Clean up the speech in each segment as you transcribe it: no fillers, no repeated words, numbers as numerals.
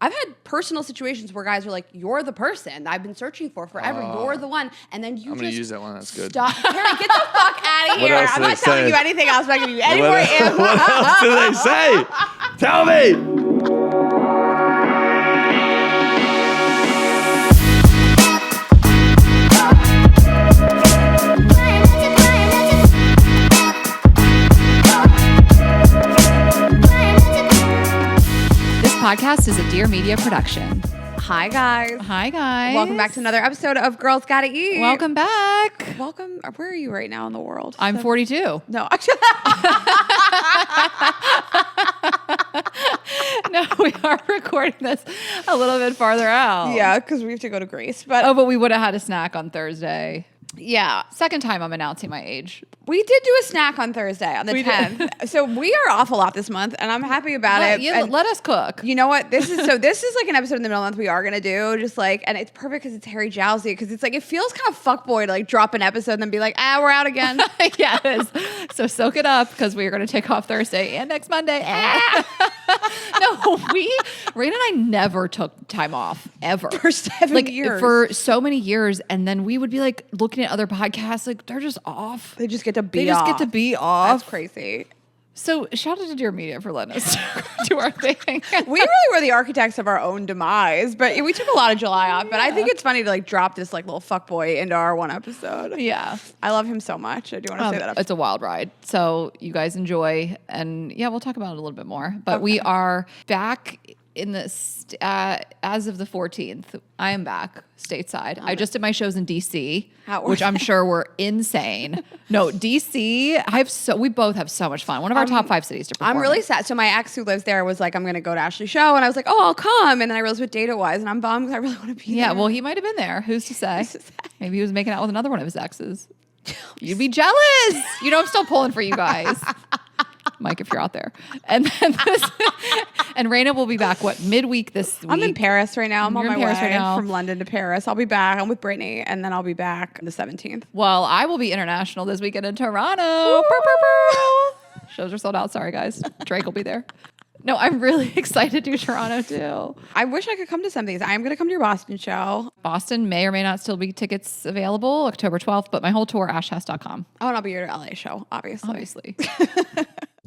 I've had personal situations where guys are like, "You're the person I've been searching for forever. You're the one," and then I'm gonna use that one. That's good. Stop, Harry, get the fuck out of here! I'm not telling you anything else. I'm not giving you any more info. What else do they say? Tell me. Podcast is a Dear Media production. Hi, guys. Hi, guys. Welcome back to another episode of Girls Gotta Eat. Welcome back. Welcome. Where are you right now in the world? I'm 42. No. No, we are recording this a little bit farther out. Yeah, because we have to go to Greece. But but we would have had a snack on Thursday. Yeah. Second time I'm announcing my age. We did do a snack on Thursday, on the 10th. So we are off a lot this month, and I'm happy about it. Yeah, let us cook. You know what? This is like an episode in the middle of the month we are going to do, just like, and it's perfect because it's Harry Jowsey, because it's like, it feels kind of fuckboy to like drop an episode and then be like, we're out again. Yeah, it is. So soak it up, because we are going to take off Thursday and next Monday. No, Rain and I never took time off, ever. For 7 years. For so many years, and then we would be like looking at other podcasts, like they're just off. They just get to be They just get to be off. That's crazy. So shout out to Dear Media for letting us do our thing. We really were the architects of our own demise, but we took a lot of July off. But I think it's funny to like drop this like little fuckboy into our one episode. Yeah. I love him so much. I do want to say that. It's a wild ride. So you guys enjoy, and yeah, we'll talk about it a little bit more. But we are back in this as of the 14th. I am back stateside. I just did my shows in DC, which I'm sure were insane. No, DC, we both have so much fun. One of our top 5 cities to perform. I'm really sad. So my ex who lives there was like, I'm going to go to Ashley's show. And I was like, oh, I'll come. And then I realized what date it was. And I'm bummed because I really want to be there. Yeah, well, he might have been there. Who's to say? Maybe he was making out with another one of his exes. You'd be jealous. You know, I'm still pulling for you guys. Mike, if you're out there. And then and Raina will be back, midweek this week? I'm in Paris right now. I'm on my way right now. from London to Paris. I'll be back. I'm with Brittany, and then I'll be back on the 17th. Well, I will be international this weekend in Toronto. Shows are sold out. Sorry, guys. Drake will be there. No, I'm really excited to do Toronto too. I wish I could come to some of these. I am going to come to your Boston show. Boston may or may not still be tickets available October 12th, but my whole tour, ashhess.com. Oh, and I'll be your LA show, obviously.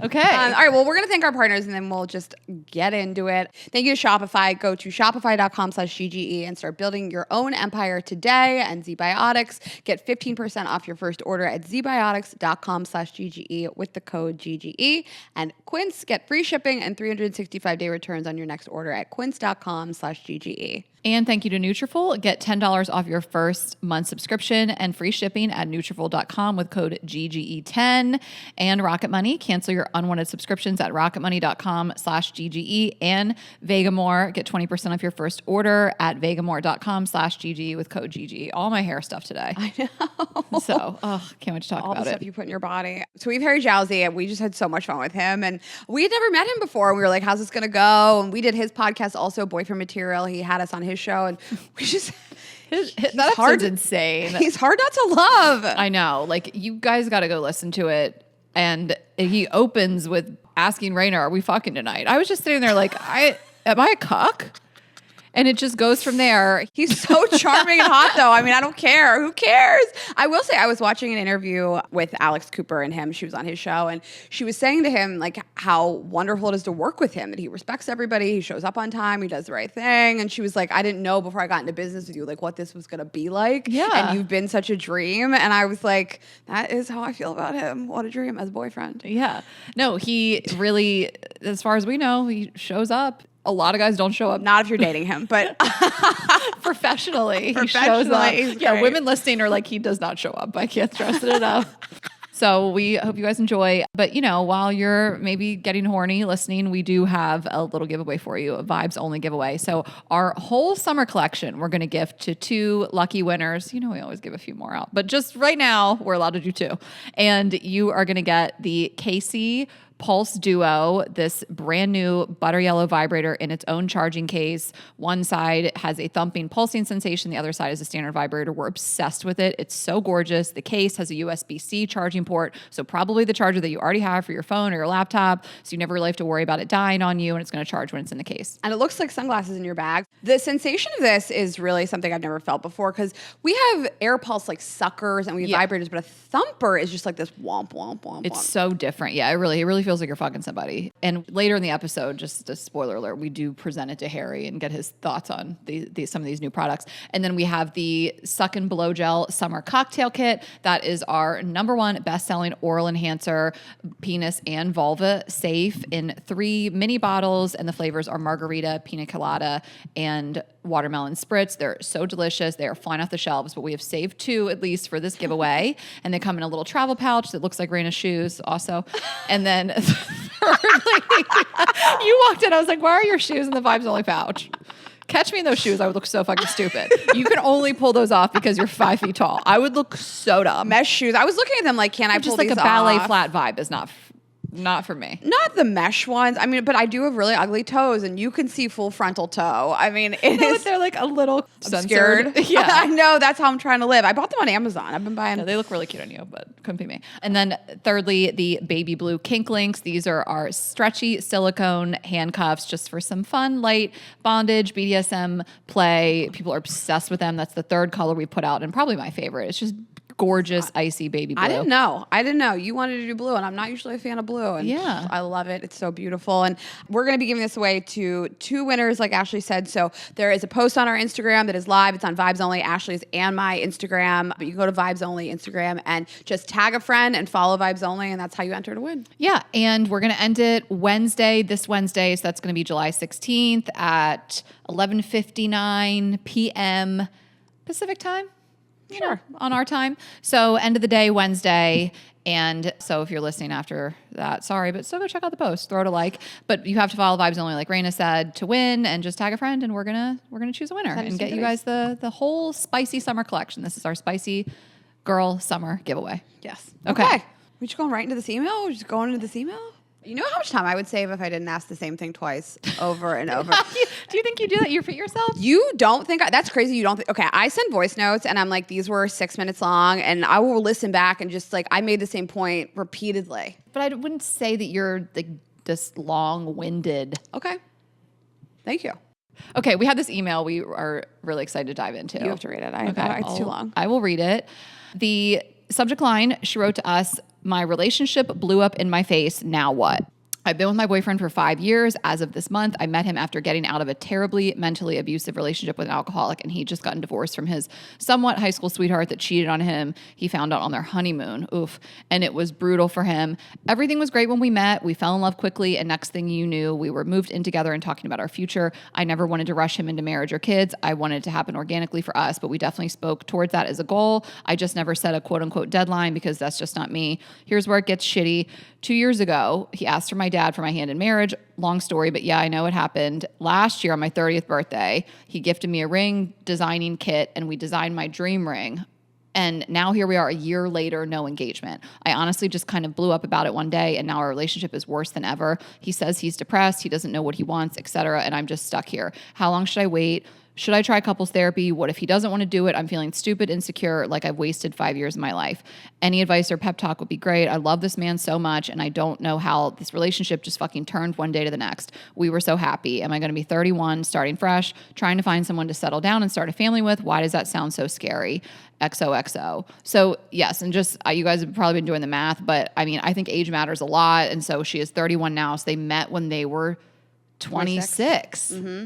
Okay. All right. Well, we're going to thank our partners, and then we'll just get into it. Thank you to Shopify. Go to shopify.com/GGE and start building your own empire today. And ZBiotics, get 15% off your first order at zbiotics.com/GGE with the code GGE. And Quince, get free shipping and 365-day returns on your next order at quince.com/GGE. And thank you to Nutrafol. Get $10 off your first month subscription and free shipping at Nutrafol.com with code GGE10. And Rocket Money. Cancel your unwanted subscriptions at rocketmoney.com/GGE. And Vegamore. Get 20% off your first order at vegamore.com/GGE with code GGE. All my hair stuff today. I know. So, can't wait to talk All about the it. stuff you put in your body. So we have Harry Jowsey, and we just had so much fun with him. And we had never met him before. And we were like, how's this going to go? And we did his podcast also, Boyfriend Material. He had us on his show, and we just that episode's insane. He's hard not to love. I know. Like, you guys got to go listen to it. And he opens with asking Raina, are we fucking tonight? I was just sitting there like, am I a cuck? And it just goes from there. He's so charming and hot, though. I mean, I don't care. Who cares? I will say, I was watching an interview with Alex Cooper and him. She was on his show, and she was saying to him, like, how wonderful it is to work with him, that he respects everybody, he shows up on time, he does the right thing. And she was like, I didn't know before I got into business with you, like, what this was going to be like. Yeah. And you've been such a dream. And I was like, that is how I feel about him. What a dream as a boyfriend. Yeah. No, he really, as far as we know, he shows up. A lot of guys don't show up. Not if you're dating him, but professionally, he shows up. Yeah, great. women listening are like, he does not show up. I can't stress it enough. So we hope you guys enjoy. But, while you're maybe getting horny listening, we do have a little giveaway for you, a vibes only giveaway. So our whole summer collection, we're going to gift to 2 lucky winners. We always give a few more out, but just right now, we're allowed to do 2. And you are going to get the Casey Pulse Duo, this brand new butter yellow vibrator in its own charging case. One side has a thumping pulsing sensation. The other side is a standard vibrator. We're obsessed with it. It's so gorgeous. The case has a USB-C charging port, so probably the charger that you already have for your phone or your laptop, so you never really have to worry about it dying on you, and it's going to charge when it's in the case. And it looks like sunglasses in your bag. The sensation of this is really something I've never felt before, because we have air pulse like suckers and we have vibrators, but a thumper is just like this womp, womp, womp, It's womp. so different. Yeah, it really feels like you're fucking somebody. And later in the episode, just a spoiler alert, we do present it to Harry and get his thoughts on some of these new products. And then we have the Suck and Blow Gel Summer Cocktail Kit. That is our #1 best-selling oral enhancer, penis and vulva safe, in 3 mini bottles. And the flavors are margarita, pina colada, and watermelon spritz. They're so delicious. They are flying off the shelves, but we have saved 2 at least for this giveaway. And they come in a little travel pouch that looks like Raina's shoes also. And then thirdly, you walked in, I was like, why are your shoes in the Vibes Only pouch? Catch me in those shoes, I would look so fucking stupid. You can only pull those off because you're 5 feet tall. I would look so dumb. Mesh shoes. I was looking at them like, can I pull Just like these a ballet off? flat vibe is not for me. Not the mesh ones. I mean, but I do have really ugly toes, and you can see full frontal toe. I mean, it No, is they're like a little obscured. censored. Yeah. I know. That's how I'm trying to live. I bought them on Amazon. I've been buying. Yeah, they look really cute on you, but couldn't be me. And then thirdly, the baby blue kink links. These are our stretchy silicone handcuffs just for some fun, light bondage, BDSM play. People are obsessed with them. That's the 3rd color we put out, and probably my favorite. It's just gorgeous, icy baby blue. I didn't know. You wanted to do blue, and I'm not usually a fan of blue. And Yeah. I love it. It's so beautiful. And we're going to be giving this away to 2 winners, like Ashley said. So there is a post on our Instagram that is live. It's on Vibes Only, Ashley's and my Instagram. But you can go to Vibes Only Instagram and just tag a friend and follow Vibes Only, and that's how you enter to win. Yeah, and we're going to end it this Wednesday. So that's going to be July 16th at 11:59 p.m. Pacific time. Sure. On our time. So end of the day, Wednesday. And so if you're listening after that, sorry, but still go check out the post, throw it a like. But you have to follow Vibes Only, like Raina said, to win, and just tag a friend, and we're gonna choose a winner and get you guys the whole spicy summer collection. This is our spicy girl summer giveaway. Yes. Okay. We just going right into this email? We're just going into this email? You know how much time I would save if I didn't ask the same thing twice over and over? Do you think you do that? You repeat yourself? You don't think that's crazy? You don't think? Okay, I send voice notes and I'm like, these were 6 minutes long, and I will listen back and just like I made the same point repeatedly. But I wouldn't say that you're like this long-winded. Okay, thank you. Okay, we have this email we are really excited to dive into. You have to read it. It's too long. I will read it. The subject line, she wrote to us, "My relationship blew up in my face. Now what?" I've been with my boyfriend for 5 years. As of this month, I met him after getting out of a terribly mentally abusive relationship with an alcoholic, and he'd just gotten divorced from his somewhat high school sweetheart that cheated on him. He found out on their honeymoon. Oof. And it was brutal for him. Everything was great when we met. We fell in love quickly, and next thing you knew, we were moved in together and talking about our future. I never wanted to rush him into marriage or kids. I wanted it to happen organically for us, but we definitely spoke towards that as a goal. I just never set a quote-unquote deadline because that's just not me. Here's where it gets shitty. 2 years ago, he asked for my dad for my hand in marriage. Long story, but yeah, I know it happened. Last year on my 30th birthday, he gifted me a ring designing kit, and we designed my dream ring. And now here we are a year later, no engagement. I honestly just kind of blew up about it one day, and now our relationship is worse than ever. He says he's depressed, he doesn't know what he wants, etc., and I'm just stuck here. How long should I wait? Should I try couples therapy? What if he doesn't want to do it? I'm feeling stupid, insecure, like I've wasted 5 years of my life. Any advice or pep talk would be great. I love this man so much, and I don't know how this relationship just fucking turned one day to the next. We were so happy. Am I going to be 31, starting fresh, trying to find someone to settle down and start a family with? Why does that sound so scary? XOXO. So yes, and just you guys have probably been doing the math, but I mean, I think age matters a lot. And so she is 31 now, so they met when they were 26. Mm-hmm.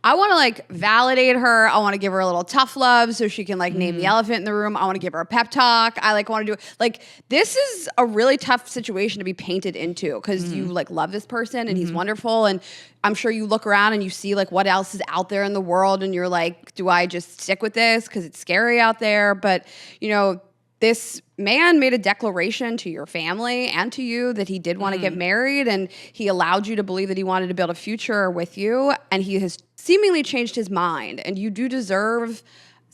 I want to like validate her. I want to give her a little tough love so she can like name the elephant in the room. I want to give her a pep talk. I like want to do like this is a really tough situation to be painted into because you like love this person and he's wonderful, and I'm sure you look around and you see like what else is out there in the world, and you're like, do I just stick with this because it's scary out there? But you know, this man made a declaration to your family and to you that he did want to get married, and he allowed you to believe that he wanted to build a future with you, and he has seemingly changed his mind, and you do deserve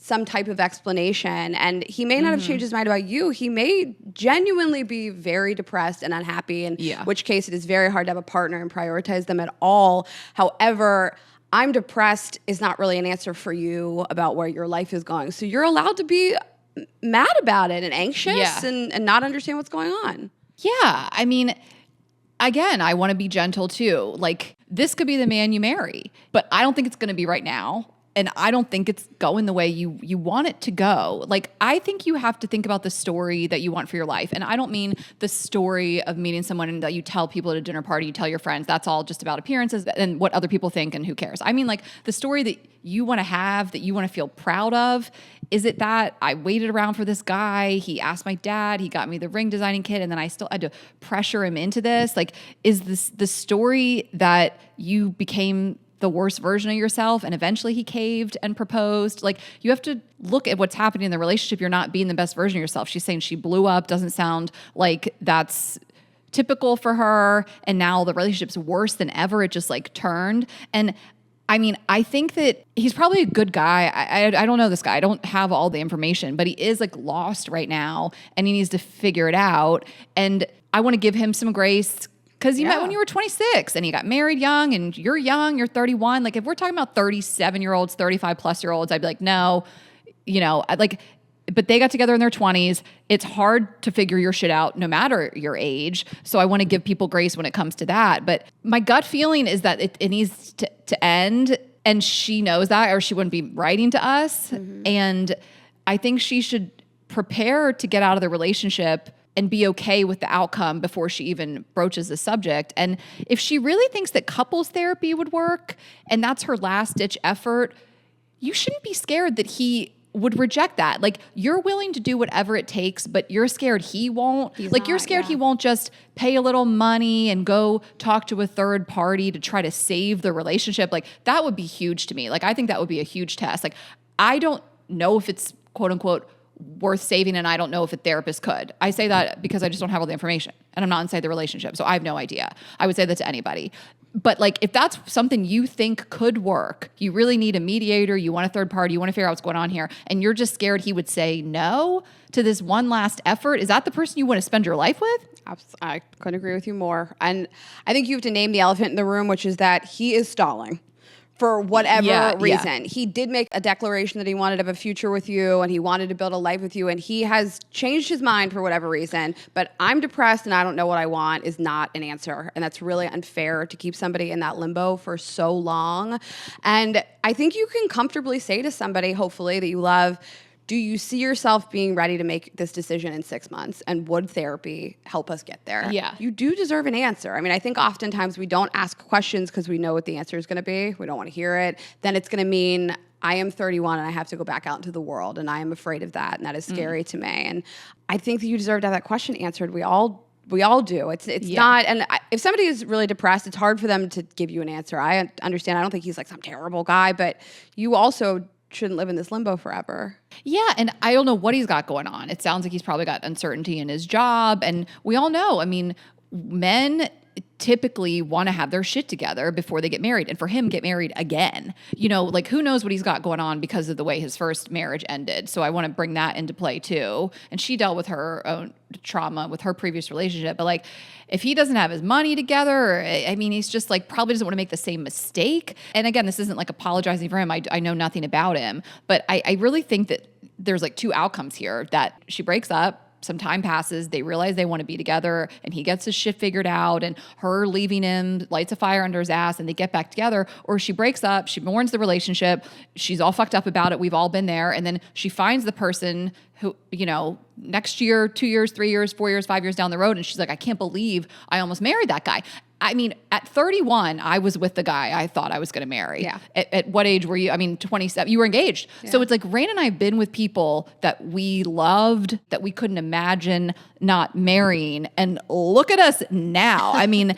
some type of explanation. And he may not have changed his mind about you. He may genuinely be very depressed and unhappy, in which case it is very hard to have a partner and prioritize them at all. However, I'm depressed is not really an answer for you about where your life is going. So you're allowed to be mad about it and anxious and not understand what's going on. Yeah. I mean, again, I want to be gentle too. Like, this could be the man you marry, but I don't think it's going to be right now. And I don't think it's going the way you want it to go. Like, I think you have to think about the story that you want for your life. And I don't mean the story of meeting someone and that you tell people at a dinner party, you tell your friends, that's all just about appearances and what other people think and who cares. I mean, like, the story that you want to have, that you want to feel proud of. Is it that I waited around for this guy, he asked my dad, he got me the ring designing kit, and then I still had to pressure him into this? Like, is this the story that you became the worst version of yourself and eventually he caved and proposed? Like, you have to look at what's happening in the relationship. You're not being the best version of yourself. She's saying she blew up. Doesn't sound like that's typical for her. And now the relationship's worse than ever. It just like turned. And I mean, I think that he's probably a good guy. I don't know this guy. I don't have all the information, but he is like lost right now and he needs to figure it out. And I want to give him some grace, because you met when you were 26 and you got married young, and you're young, you're 31. Like, if we're talking about 37-year-olds, 35-plus-year-olds, I'd be like, no, but they got together in their 20s. It's hard to figure your shit out no matter your age. So I want to give people grace when it comes to that. But my gut feeling is that it needs to end, and she knows that, or she wouldn't be writing to us. And I think she should prepare to get out of the relationship and be okay with the outcome before she even broaches the subject. And if she really thinks that couples therapy would work and that's her last ditch effort, you shouldn't be scared that he would reject that. Like, you're willing to do whatever it takes, but you're scared he won't. You're scared he won't just pay a little money and go talk to a third party to try to save the relationship. Like, that would be huge to me. Like, I think that would be a huge test. Like, I don't know if it's quote unquote worth saving, and I don't know if a therapist could. I say that because I just don't have all the information and I'm not inside the relationship, so I have no idea. I would say that to anybody. But like, if that's something you think could work, you really need a mediator, you want a third party, you want to figure out what's going on here, and you're just scared he would say no to this one last effort, is that the person you want to spend your life with? I couldn't agree with you more. And I think you have to name the elephant in the room, which is that he is stalling. For whatever reason. He did make a declaration that he wanted to have a future with you and he wanted to build a life with you, and he has changed his mind for whatever reason. But I'm depressed and I don't know what I want is not an answer. And that's really unfair to keep somebody in that limbo for so long. And I think you can comfortably say to somebody, hopefully, that you love, do you see yourself being ready to make this decision in 6 months? And would therapy help us get there? Yeah. You do deserve an answer. I mean, I think oftentimes we don't ask questions because we know what the answer is going to be. We don't want to hear it. Then it's going to mean I am 31 and I have to go back out into the world, and I am afraid of that, and that is scary to me. And I think that you deserve to have that question answered. We all do. It's not, and if somebody is really depressed, it's hard for them to give you an answer. I understand. I don't think he's like some terrible guy, but you also shouldn't live in this limbo forever. Yeah, and I don't know what he's got going on. It sounds like he's probably got uncertainty in his job, and we all know, I mean, men typically want to have their shit together before they get married, and for him, get married again. You know, like, who knows what he's got going on because of the way his first marriage ended. So I want to bring that into play too. And she dealt with her own trauma with her previous relationship. But like, if he doesn't have his money together, I mean, he's just like probably doesn't want to make the same mistake. And again, this isn't like apologizing for him. I know nothing about him, but I really think that there's like two outcomes here: that she breaks up, some time passes, they realize they want to be together, and he gets his shit figured out, and her leaving him lights a fire under his ass, and they get back together. Or she breaks up, she mourns the relationship, she's all fucked up about it, we've all been there, and then she finds the person who, you know, next year, 2 years, 3 years, 4 years, 5 years down the road, and she's like, I can't believe I almost married that guy. I mean, at 31, I was with the guy I thought I was going to marry. Yeah. At what age were you? I mean, 27. You were engaged. Yeah. So it's like Rain and I have been with people that we loved, that we couldn't imagine not marrying. And look at us now. I mean,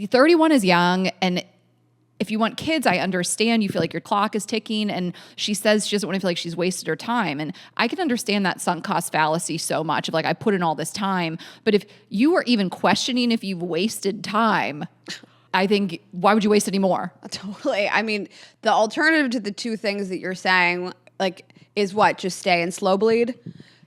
31 is young, and if you want kids, I understand you feel like your clock is ticking, and she says she doesn't want to feel like she's wasted her time. And I can understand that sunk cost fallacy so much of like, I put in all this time. But if you are even questioning if you've wasted time, I think, why would you waste any more? Totally. I mean, the alternative to the two things that you're saying like is what? Just stay and slow bleed?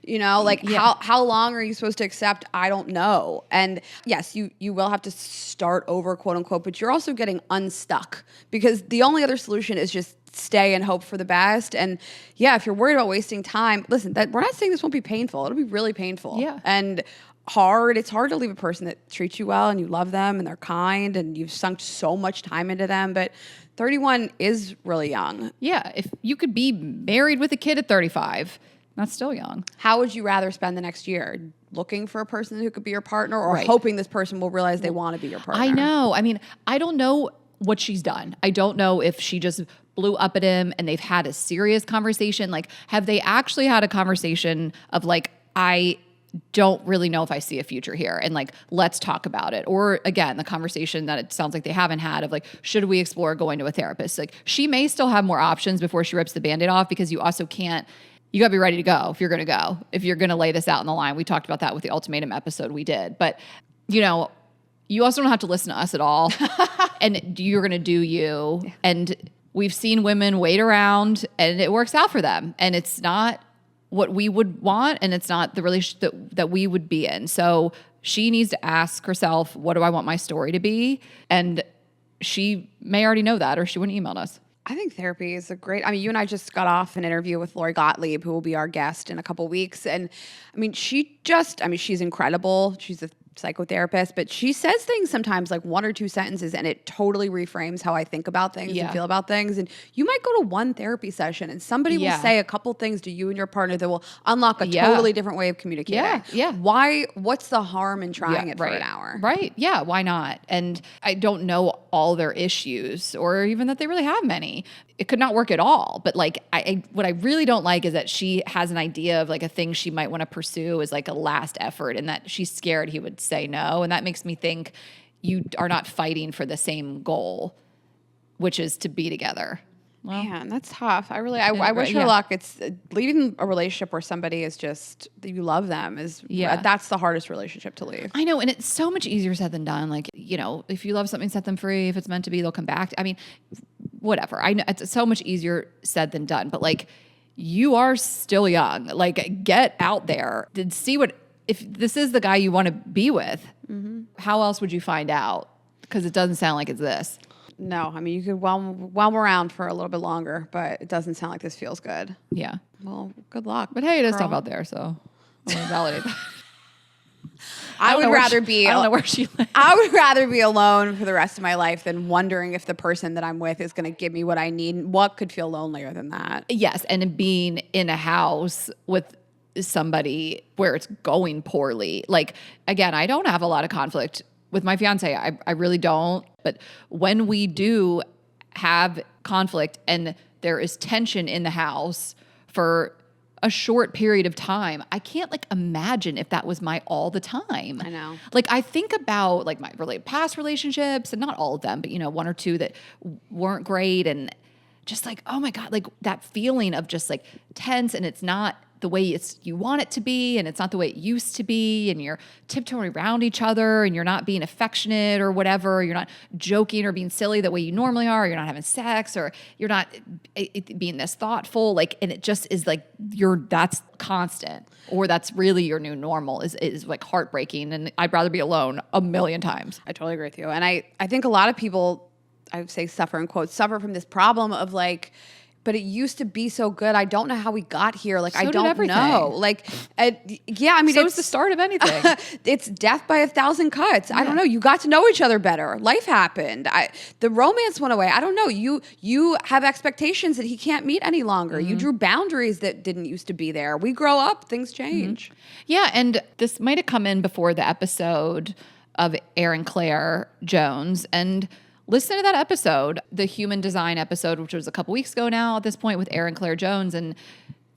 You know, like how long are you supposed to accept? I don't know. And yes, you will have to start over, quote unquote, but you're also getting unstuck because the only other solution is just stay and hope for the best. And yeah, if you're worried about wasting time, listen, that we're not saying this won't be painful. It'll be really painful. Yeah. And hard. It's hard to leave a person that treats you well and you love them and they're kind and you've sunk so much time into them. But 31 is really young. Yeah. If you could be married with a kid at 35, that's still young. How would you rather spend the next year? Looking for a person who could be your partner or Right. hoping this person will realize they want to be your partner? I know. I mean, I don't know what she's done. I don't know if she just blew up at him and they've had a serious conversation. Like, have they actually had a conversation of like, I don't really know if I see a future here and like, let's talk about it. Or again, the conversation that it sounds like they haven't had of like, should we explore going to a therapist? Like, she may still have more options before she rips the Band-Aid off because you also can't, you gotta be ready to go if you're gonna go, if you're gonna lay this out on the line. We talked about that with the ultimatum episode we did, but you know, you also don't have to listen to us at all and you're gonna do you. Yeah. And we've seen women wait around and it works out for them and it's not what we would want and it's not the relationship that we would be in. So she needs to ask herself, what do I want my story to be? And she may already know that or she wouldn't email us. I think therapy is a great, I mean, you and I just got off an interview with Lori Gottlieb, who will be our guest in a couple weeks. And I mean, she's incredible. She's a psychotherapist, but she says things sometimes like one or two sentences and it totally reframes how I think about things and feel about things. And you might go to one therapy session and somebody will say a couple things to you and your partner that will unlock a totally different way of communicating. Yeah. What's the harm in trying it for an hour? Right. Yeah. Why not? And I don't know all their issues or even that they really have many. It could not work at all. But like, what I really don't like is that she has an idea of like a thing she might want to pursue as like a last effort and that she's scared he would say no. And that makes me think you are not fighting for the same goal, which is to be together. Well, man, that's tough. I wish her luck. It's leaving a relationship where somebody is just, you love them that's the hardest relationship to leave. I know. And it's so much easier said than done. Like, you know, if you love something, set them free. If it's meant to be, they'll come back. I mean, whatever. I know it's so much easier said than done, but like, you are still young. Like, get out there and see if this is the guy you want to be with, how else would you find out? Because it doesn't sound like it's this. No, I mean, you could whelm around for a little bit longer, but it doesn't sound like this feels good. Yeah. Well, good luck. But hey, it is tough out there, so I'm going to validate that. I don't know where she lives. I would rather be alone for the rest of my life than wondering if the person that I'm with is going to give me what I need. What could feel lonelier than that? Yes, and being in a house with somebody where it's going poorly. Like, again, I don't have a lot of conflict with my fiance. I really don't. But when we do have conflict and there is tension in the house for a short period of time, I can't like imagine if that was my all the time. I know. Like, I think about like my past relationships, and not all of them, but you know, one or two that weren't great, and just like, oh my God, like that feeling of just like tense, and it's not the way you want it to be, and it's not the way it used to be, and you're tiptoeing around each other, and you're not being affectionate or whatever, you're not joking or being silly the way you normally are, or you're not having sex, or you're not being this thoughtful, like, and it just is like that's constant, or that's really your new normal is like heartbreaking, and I'd rather be alone a million times. I totally agree with you. And I think a lot of people, I would say suffer from this problem of like, but it used to be so good. I don't know how we got here. Like, I don't know. Like, yeah, I mean, so it's the start of anything. It's death by 1,000 cuts. Yeah. I don't know. You got to know each other better. Life happened. The romance went away. I don't know. You have expectations that he can't meet any longer. You drew boundaries that didn't used to be there. We grow up, things change. Yeah, and this might have come in before the episode of Erin Claire Jones, and listen to that episode, the human design episode, which was a couple weeks ago now at this point, with Erin Claire Jones. And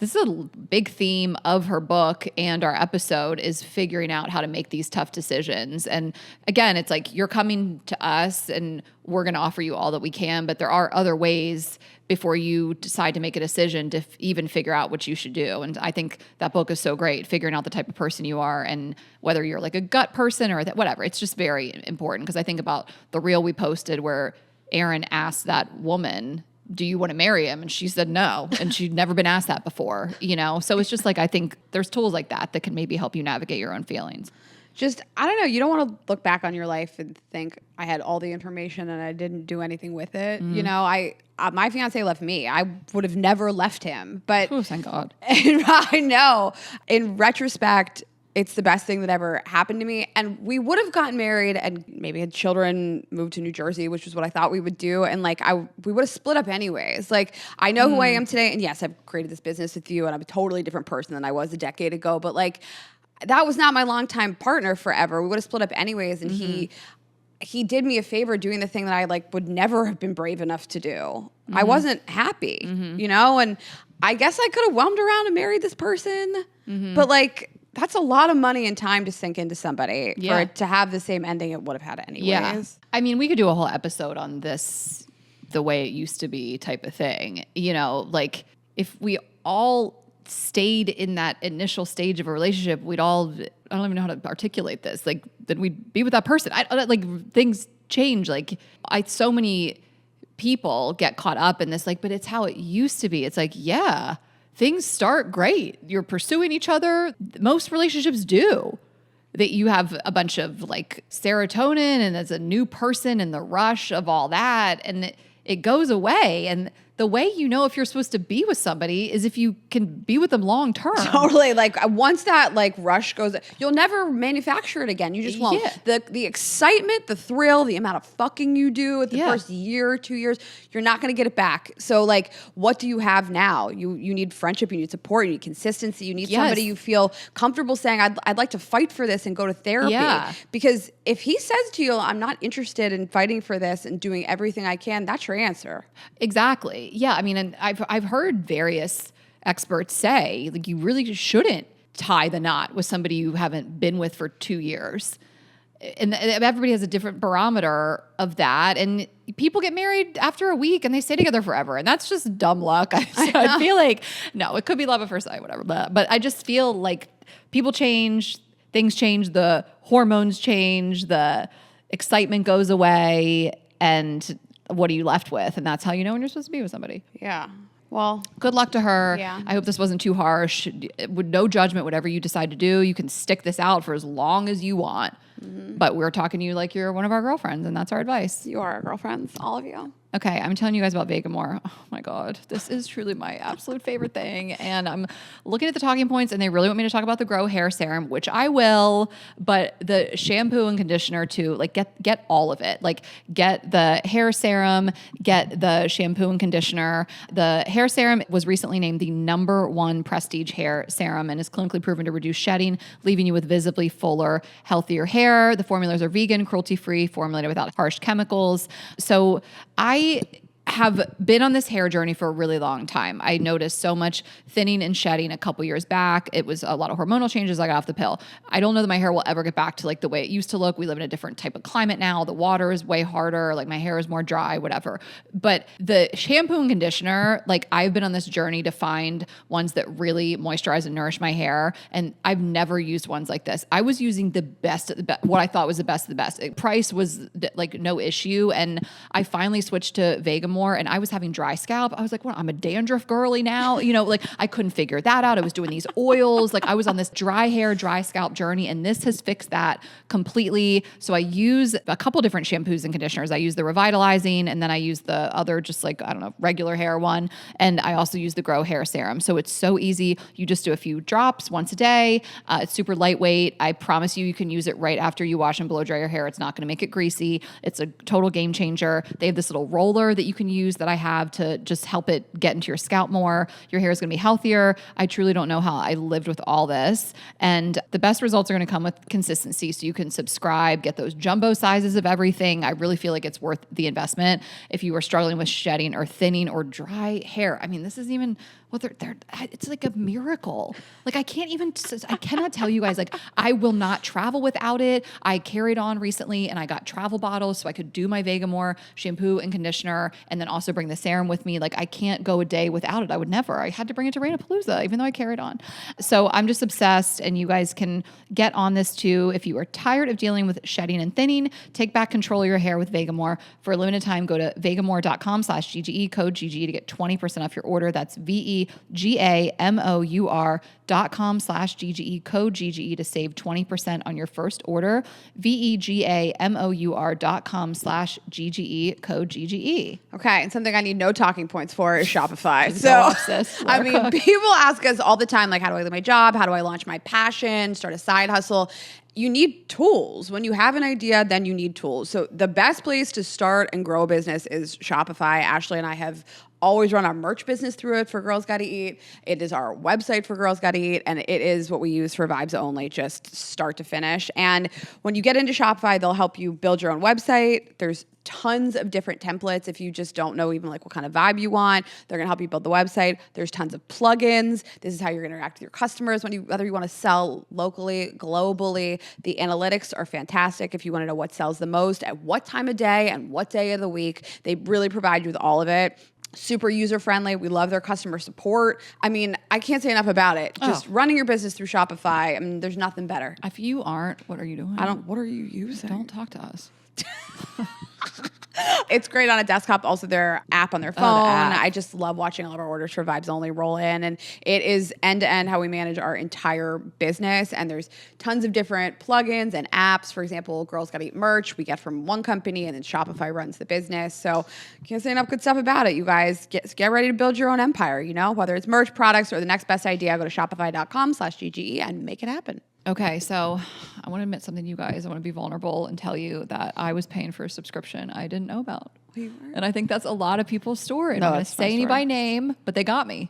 this is a big theme of her book and our episode is figuring out how to make these tough decisions. And again, it's like you're coming to us and we're going to offer you all that we can, but there are other ways before you decide to make a decision to even figure out what you should do. And I think that book is so great, figuring out the type of person you are and whether you're like a gut person or whatever. It's just very important because I think about the reel we posted where Erin asked that woman do you want to marry him? And she said no. And she'd never been asked that before, you know? So it's just like, I think there's tools like that that can maybe help you navigate your own feelings. Just, I don't know. You don't want to look back on your life and think I had all the information and I didn't do anything with it. You know, my fiance left me. I would have never left him, but Oh, thank God. and I know in retrospect, it's the best thing that ever happened to me. And we would have gotten married and maybe had children, moved to New Jersey, which was what I thought we would do. And like, we would have split up anyways. Like, I know who I am today. And yes, I've created this business with you and I'm a totally different person than I was a decade ago. But like, that was not my longtime partner forever. We would have split up anyways. And he did me a favor doing the thing that I like would never have been brave enough to do. I wasn't happy, you know? And I guess I could have whelmed around and married this person. But like, that's a lot of money and time to sink into somebody for it to have the same ending it would have had anyways. Yeah. I mean, we could do a whole episode on this, the way it used to be type of thing. You know, like if we all stayed in that initial stage of a relationship, I don't even know how to articulate this. Like, then we'd be with that person. Like things change. Like so many people get caught up in this, like, but it's how it used to be. It's like, yeah, things start great. You're pursuing each other. Most relationships do. That you have a bunch of like serotonin and as a new person and the rush of all that. And it goes away. And the way you know if you're supposed to be with somebody is if you can be with them long term. Totally. Like once that like rush goes, you'll never manufacture it again. You just won't. Yeah. The excitement, the thrill, the amount of fucking you do at the Yeah. first year, 2 years, you're not going to get it back. So like, what do you have now? You need friendship, you need support, you need consistency, you need somebody you feel comfortable saying, I'd like to fight for this and go to therapy. Yeah. Because if he says to you, I'm not interested in fighting for this and doing everything I can, that's your answer. Exactly. Yeah. I mean, and I've heard various experts say, like, you really shouldn't tie the knot with somebody you haven't been with for 2 years. And everybody has a different barometer of that. And people get married after a week and they stay together forever. And that's just dumb luck. I feel like, no, it could be love at first sight, whatever. But I just feel like people change, things change, the hormones change, the excitement goes away, and what are you left with? And that's how you know when you're supposed to be with somebody. Yeah. Well, good luck to her. Yeah. I hope this wasn't too harsh. With no judgment, whatever you decide to do, you can stick this out for as long as you want. But we're talking to you like you're one of our girlfriends, and that's our advice. you are our girlfriends, all of you. Okay, I'm telling you guys about Vegamore. Oh my God, this is truly my absolute favorite thing. And I'm looking at the talking points, and they really want me to talk about the Grow Hair Serum, which I will, but the shampoo and conditioner too, like get all of it. Like get the hair serum, get the shampoo and conditioner. The hair serum was recently named the #1 prestige hair serum and is clinically proven to reduce shedding, leaving you with visibly fuller, healthier hair. The formulas are vegan, cruelty-free, formulated without harsh chemicals. So I have been on this hair journey for a really long time. I noticed so much thinning and shedding a couple years back. It was a lot of hormonal changes. I got off the pill. I don't know that my hair will ever get back to like the way it used to look. We live in a different type of climate now. The water is way harder. Like my hair is more dry, whatever. But the shampoo and conditioner, like I've been on this journey to find ones that really moisturize and nourish my hair. And I've never used ones like this. I was using the best of the best, what I thought was the best of the best. Price was like no issue. And I finally switched to Vegamore, and I was having dry scalp. I was like, well, I'm a dandruff girly now. You know, like I couldn't figure that out. I was doing these oils. Like I was on this dry hair, dry scalp journey, and this has fixed that completely. So I use a couple different shampoos and conditioners. I use the revitalizing, and then I use the other just like, I don't know, regular hair one. And I also use the Grow Hair Serum. So it's so easy. You just do a few drops once a day. It's super lightweight. I promise you can use it right after you wash and blow dry your hair. It's not going to make it greasy. It's a total game changer. They have this little roller that you can use that I have to just help it get into your scalp more. Your hair is going to be healthier. I truly don't know how I lived with all this. And the best results are going to come with consistency. So you can subscribe, get those jumbo sizes of everything. I really feel like it's worth the investment if you are struggling with shedding or thinning or dry hair. I mean, this isn't even what it's like a miracle. Like I cannot tell you guys, like I will not travel without it. I carried on recently and I got travel bottles so I could do my Vegamore shampoo and conditioner. and then also bring the serum with me. Like I can't go a day without it. I would never. I had to bring it to Rainapalooza, even though I carried on. So I'm just obsessed, and you guys can get on this too. If you are tired of dealing with shedding and thinning, take back control of your hair with Vegamore. For a limited time, go to vegamore.com/GGE, code GGE to get 20% off your order. That's vegamor.com/GGE, code GGE to save 20% on your first order. vegamor.com/GGE, code GGE. Okay, and something I need no talking points for is Shopify. Go So, off, sis. I mean, people ask us all the time, like, how do I leave my job? How do I launch my passion, start a side hustle? You need tools. When you have an idea, then you need tools. So the best place to start and grow a business is Shopify. Ashley and I have always run our merch business through it for Girls Gotta Eat. It is our website for Girls Gotta Eat, and it is what we use for Vibes Only, just start to finish. And when you get into Shopify, they'll help you build your own website. There's tons of different templates. If you just don't know even like what kind of vibe you want, they're gonna help you build the website. There's tons of plugins. This is how you're gonna interact with your customers whether you want to sell locally, globally. The analytics are fantastic if you want to know what sells the most at what time of day and what day of the week. They really provide you with all of it. Super user-friendly. We love their customer support. I mean, I can't say enough about it. Just running your business through Shopify, I mean, there's nothing better. If you aren't, what are you doing? What are you using? Don't talk to us. It's great on a desktop. Also, their app on their phone. I just love watching all of our orders for Vibes Only roll in. And it is end-to-end how we manage our entire business. And there's tons of different plugins and apps. For example, Girls Gotta Eat merch we get from one company, and then Shopify runs the business. So can't say enough good stuff about it. You guys get ready to build your own empire, you know? Whether it's merch, products, or the next best idea, go to shopify.com/GGE and make it happen. Okay, so I want to admit something to you guys. I want to be vulnerable and tell you that I was paying for a subscription I didn't know about. And I think that's a lot of people's story. And I'm going to say any by name, but they got me.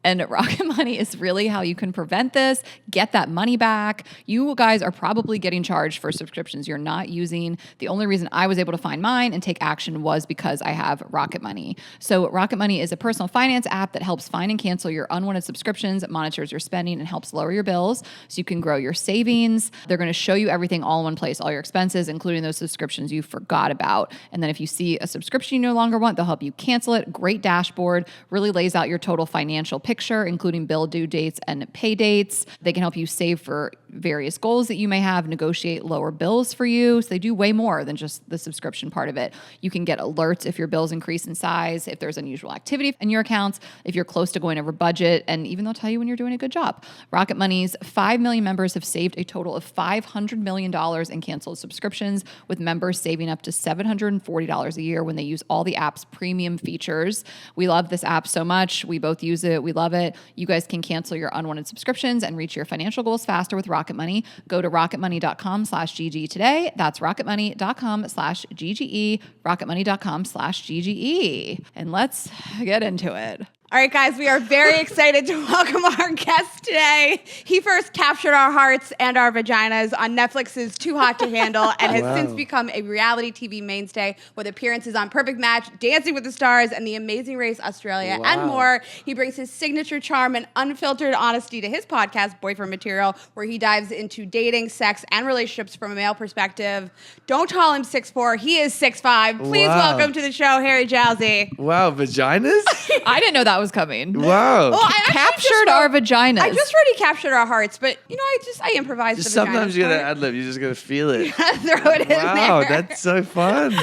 And Rocket Money is really how you can prevent this, get that money back. You guys are probably getting charged for subscriptions you're not using. The only reason I was able to find mine and take action was because I have Rocket Money. So Rocket Money is a personal finance app that helps find and cancel your unwanted subscriptions. It monitors your spending and helps lower your bills so you can grow your savings. They're going to show you everything all in one place, all your expenses, including those subscriptions you forgot about. And then if you see a subscription you no longer want, they'll help you cancel it. Great dashboard, really lays out your total financial picture, including bill due dates and pay dates. They can help you save for various goals that you may have, negotiate lower bills for you. So they do way more than just the subscription part of it. You can get alerts if your bills increase in size, if there's unusual activity in your accounts, if you're close to going over budget, and even they'll tell you when you're doing a good job. Rocket Money's 5 million members have saved a total of $500 million in canceled subscriptions, with members saving up to $740 a year when they use all the app's premium features. We love this app so much. We both use it. We love it. You guys can cancel your unwanted subscriptions and reach your financial goals faster with Rocket Money. Go to rocketmoney.com/GGE today. That's rocketmoney.com/GGE, rocketmoney.com/GGE. And let's get into it. All right, guys, we are very excited to welcome our guest today. He first captured our hearts and our vaginas on Netflix's Too Hot to Handle and has since become a reality TV mainstay with appearances on Perfect Match, Dancing with the Stars, and The Amazing Race Australia, and more. He brings his signature charm and unfiltered honesty to his podcast, Boyfriend Material, where he dives into dating, sex, and relationships from a male perspective. Don't call him 6'4", he is 6'5". Please welcome to the show, Harry Jowsey. Wow, vaginas? I didn't know that was coming. Wow. Well, I captured our vaginas. I just already captured our hearts, but you know, I improvised. Just the sometimes you gotta part. ad lib. You just gotta feel it. Throw it in there. Wow, that's so fun.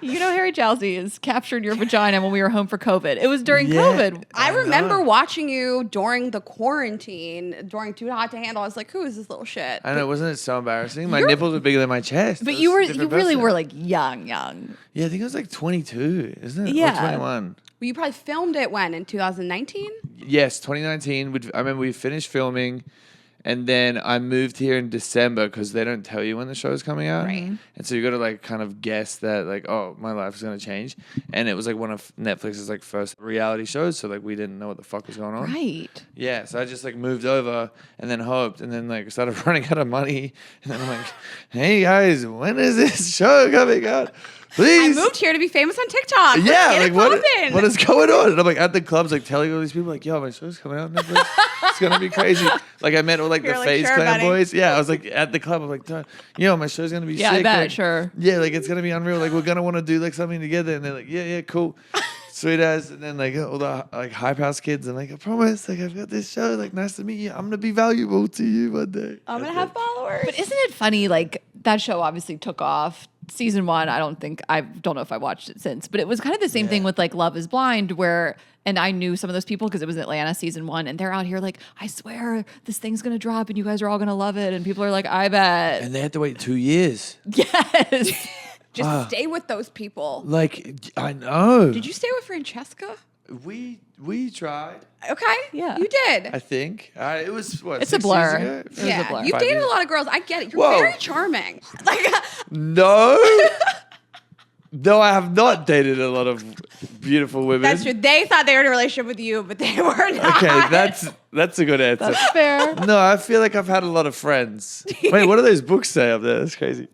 You know, Harry Jowsey has captured your vagina when we were home for COVID. It was during COVID. I remember watching you during the quarantine, during Too Hot to Handle. I was like, who is this little shit? I know, wasn't it so embarrassing? My nipples were bigger than my chest. But you really were like young. Yeah, I think I was like 22, isn't it? Yeah. Or 21. Well, you probably filmed it when? In 2019? Yes, 2019. I remember we finished filming, and then I moved here in December because they don't tell you when the show is coming out. Right. And so you got to like kind of guess that like, oh, my life is going to change. And it was like one of Netflix's like first reality shows. So like we didn't know what the fuck was going on. Right. Yeah. So I just like moved over and then hoped and then like started running out of money. And then I'm like, hey guys, when is this show coming out? Please. I moved here to be famous on TikTok. Yeah, Let's like get it what is going on? And I'm like at the clubs, like telling all these people, like, yo, my show's coming out. Netflix. It's gonna be crazy. Like I met all like You're the like, FaZe sure, Clan buddy. boys. Yeah, I was like at the club. I'm like, yo, my show's gonna be Yeah, sick. I bet, like, sure. Yeah, like it's gonna be unreal. Like we're gonna want to do like something together. And they're like, yeah, cool. Sweet as. And then like all the like hype house kids. I'm like, I promise. Like I've got this show. Like nice to meet you. I'm gonna be valuable to you one day. I'm gonna have followers. But isn't it funny? Like that show obviously took off. Season 1, I don't know if I watched it since, but it was kind of the same thing with like Love is Blind, where, and I knew some of those people because it was Atlanta season 1, and they're out here like, I swear this thing's gonna drop and you guys are all gonna love it, and people are like, I bet. And they had to wait 2 years. Yes. Just stay with those people. Like I know. Did you stay with Francesca? We tried. Okay. Yeah. You did. I think it was what. It's 6 a blur. years ago? It was a Yeah. blur. You've 5 dated years. a lot of girls. I get it. You're Whoa. very charming. Like No. No, I have not dated a lot of beautiful women. that's true. They thought they were in a relationship with you, but they were not. Okay, that's a good answer. That's fair. No, I feel like I've had a lot of friends. Wait, what do those books say up there? That's crazy.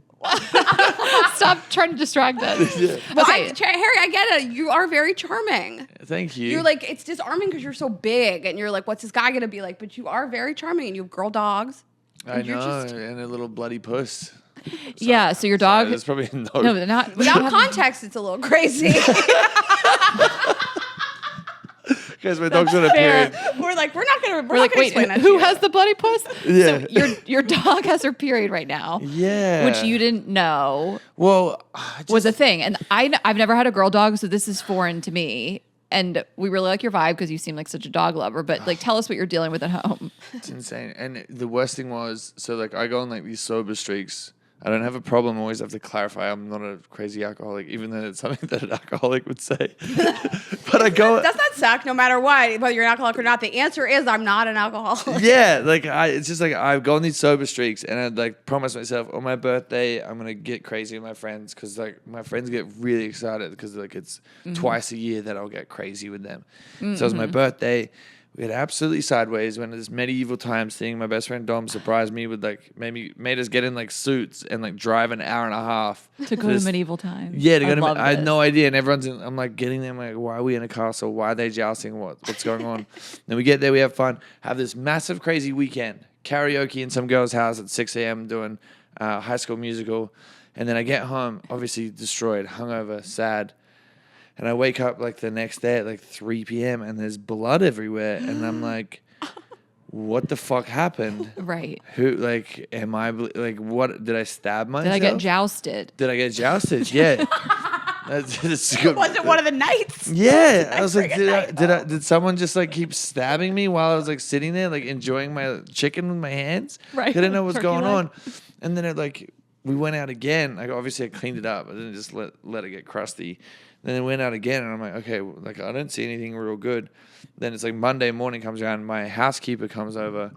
Stop trying to distract us. Yeah. Harry, Okay. I get it. You are very charming. Thank you. You're like, it's disarming because you're so big and you're like, what's this guy gonna be like? But you are very charming and you have girl dogs. I and you're know, just- and a little bloody puss. Yeah, so your dog. That's probably no. No, they're not. Without context, it's a little crazy. Because my dog's on a fair. period. we're like, we're not gonna We're like, wait, explain that to who you. has the bloody puss? Yeah. So your dog has her period right now. Yeah. Which you didn't know Well, was a thing. And I've never had a girl dog, so this is foreign to me. And we really like your vibe because you seem like such a dog lover. But like, tell us what you're dealing with at home. it's insane. And the worst thing was, so like I go on like these sober streaks. I don't have a problem. I always have to clarify I'm not a crazy alcoholic, even though it's something that an alcoholic would say. But I go. Does not suck no matter what, whether you're an alcoholic or not. The answer is I'm not an alcoholic. Yeah, like it's just like I go on these sober streaks, and I'd like promise myself on my birthday I'm gonna get crazy with my friends because like my friends get really excited because like it's twice a year that I'll get crazy with them. So it was my birthday. We had absolutely sideways. Went to this medieval times thing. My best friend Dom surprised me with like made us get in like suits and like drive an hour and a half To go to medieval times. Yeah, to go to. love I had this. no idea, and everyone's. I'm like getting there. I'm like, why are we in a castle? Why are they jousting? What's going on? Then we get there. We have fun. Have this massive, crazy weekend. Karaoke in some girl's house at 6 a.m. doing High School Musical, and then I get home, obviously destroyed, hungover, sad. And I wake up like the next day at like 3 p.m. and there's blood everywhere. And I'm like, what the fuck happened? Right. Who, like, am I, like, what, did I stab myself? Did I get jousted? Did I get jousted? Yeah. That's good. Was it one of the nights? Yeah. I was like, friggin' did someone just like keep stabbing me while I was like sitting there, like enjoying my chicken with my hands? Right. I didn't know what was Turkey going leg. on. And then it like, we went out again. Like, obviously I cleaned it up. I didn't just let it get crusty. Then it went out again, and I'm like, okay, like I don't see anything real good. Then it's like Monday morning comes around, my housekeeper comes over,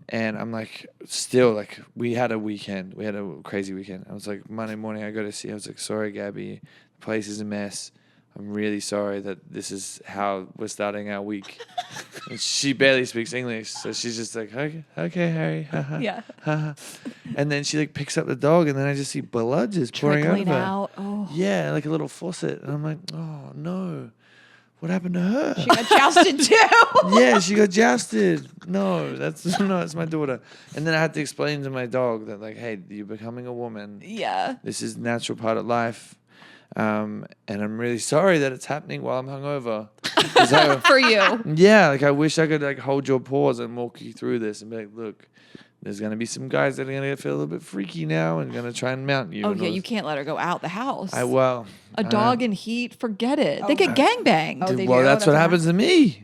and I'm like, still like we had a weekend, we had a crazy weekend. I was like, Monday morning I go to see. I was like, sorry, Gabby, the place is a mess. I'm really sorry that this is how we're starting our week. And she barely speaks English, so she's just like, okay, Harry, haha, Yeah. haha. And then she like picks up the dog, and then I just see blood just pouring out of Trickling her. out. Oh. Yeah, like a little faucet. And I'm like, oh no, what happened to her? She got jousted too. Yeah, she got jousted. No, that's my daughter. And then I had to explain to my dog that like, hey, you're becoming a woman. Yeah. This is a natural part of life. And I'm really sorry that it's happening while I'm hungover. 'Cause For you. yeah, like I wish I could like hold your paws and walk you through this and be like, look, there's gonna be some guys that are gonna feel a little bit freaky now and gonna try and mount you. Oh, and yeah. all You this. can't let her go out the house. Well, A dog in heat, forget it. They get gangbanged. Oh, they well, do? that's That's what what happens to me.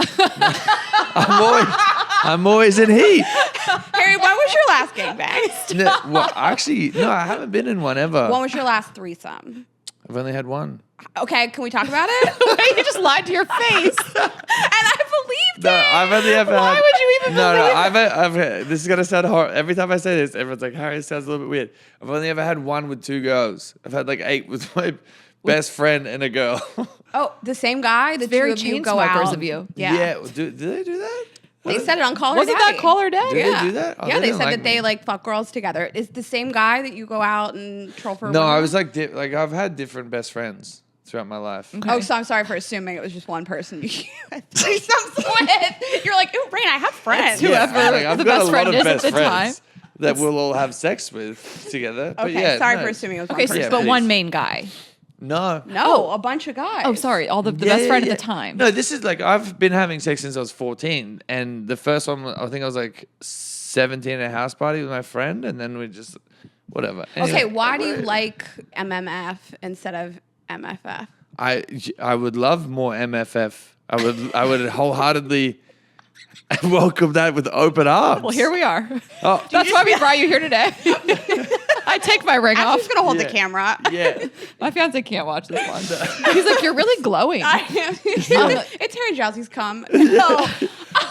I'm always in heat. Harry, when was your last gangbang? No, well, actually, no, I haven't been in one ever. When was your last threesome? I've only had one. Okay, can we talk about it? Wait, you just lied to your face. And I believed No, it. I've only ever had. Why would you even No, believe I've. This is gonna sound horrible. Every time I say this, everyone's like, "Harry, it sounds a little bit weird." I've only ever had one with 2 girls. I've had like 8 with my best friend and a girl. Oh, the same guy. The Very two of you chain go smokers out. of you. Yeah. Do they do that? They said it on Call Her Wasn't Daddy. that Call Her Daddy? Did they do that? Oh, Yeah, they didn't said like that they me. like fuck girls together. Is the same guy that you go out and troll for? No, women I with? was like, I've had different best friends throughout my life. Oh, so I'm sorry for assuming it was just one person you had threesomes with. You're like, ooh, Rain, I have friends. whoever I've the got best a friend lot of is at best the friends time. that we'll all have sex with together. But Okay, yeah, sorry no. for assuming it was one Okay, person. Yeah, but please. one main guy. No. No, a bunch of guys. Oh, sorry. All the best friend at the time. No, this is like I've been having sex since I was 14, and the first one I think I was like 17 at a house party with my friend, and then we just whatever. Okay, Anyway, why do you like MMF instead of MFF? I would love more MFF. I would wholeheartedly welcome that with open arms. Well, here we are. Oh, That's why we brought you here today. I take my ring I'm off. just gonna hold the Yeah. camera. yeah. My fiance can't watch this one. He's like, you're really glowing. It's Harry Jowsey's cum. No.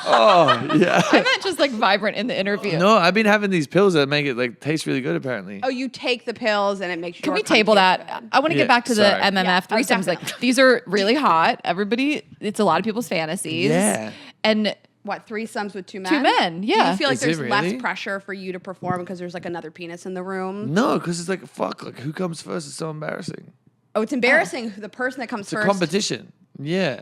Oh, yeah. I meant just like vibrant in the interview. No, I've been having these pills that make it like taste really good. Apparently. Oh, you take the pills and it makes you. Can we table that? I want to Yeah, get back to sorry. the MMF Yeah, oh, threesomes. Like definitely. these are really hot. Everybody, it's a lot of people's fantasies. Yeah. And What, threesomes with two men? 2 men, Do yeah. you feel like Is it there's less really? pressure for you to perform because there's like another penis in the room? No, because it's like fuck. Like who comes first? It's so embarrassing. Oh, it's embarrassing the person that comes It's a first competition. Yeah.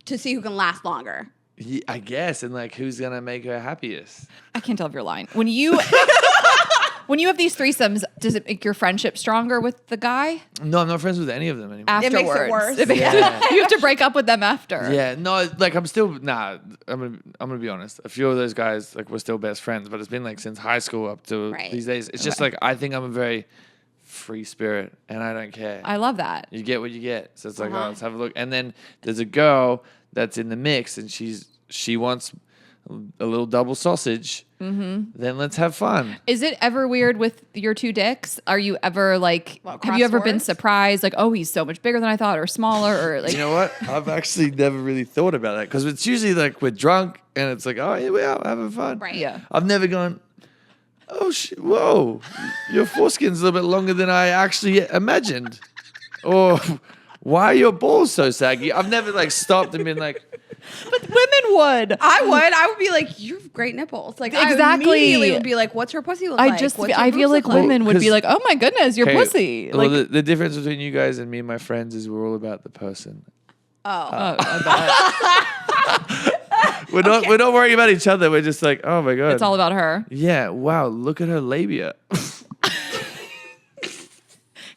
to see who can last longer. Yeah, I guess, and like who's gonna make her happiest? I can't tell if you're lying. When you when you have these threesomes, does it make your friendship stronger with the guy No, I'm not friends with any of them anymore. It makes it afterwards? worse. Yeah. You have to break up with them after. Yeah, no, like I'm still I'm gonna be honest. A few of those guys like we're still best friends, but it's been like since high school up to Right. these days. It's just like I think I'm a very free spirit, and I don't care. I love that. You get what you get. So it's like, Uh-huh. oh, let's have a look. And then there's a girl that's in the mix, and she wants a little double sausage. Mm-hmm. Then let's have fun. Is it ever weird with your two dicks? Are you ever like, What, have you ever been cross swords? surprised? Like, oh, he's so much bigger than I thought, or smaller, or like, You know what? I've actually never really thought about that because it's usually like we're drunk and it's like, oh, here we are having fun. Right. yeah. I've never gone, oh, shit, whoa, your foreskin's a little bit longer than I actually imagined. Or why are your balls so saggy? I've never like stopped and been like, But women would. I would be like, you have great nipples. Like, I Exactly. immediately would be like, what's her pussy look like? What's her I feel boobs like look women would be 'Cause- like, oh my goodness, your okay, pussy. well, Like, the difference between you guys and me and my friends is we're all about the person. Oh. oh, I bet. We're not worrying about each other. We're just like, oh my god, It's all about her. yeah, wow, look at her labia.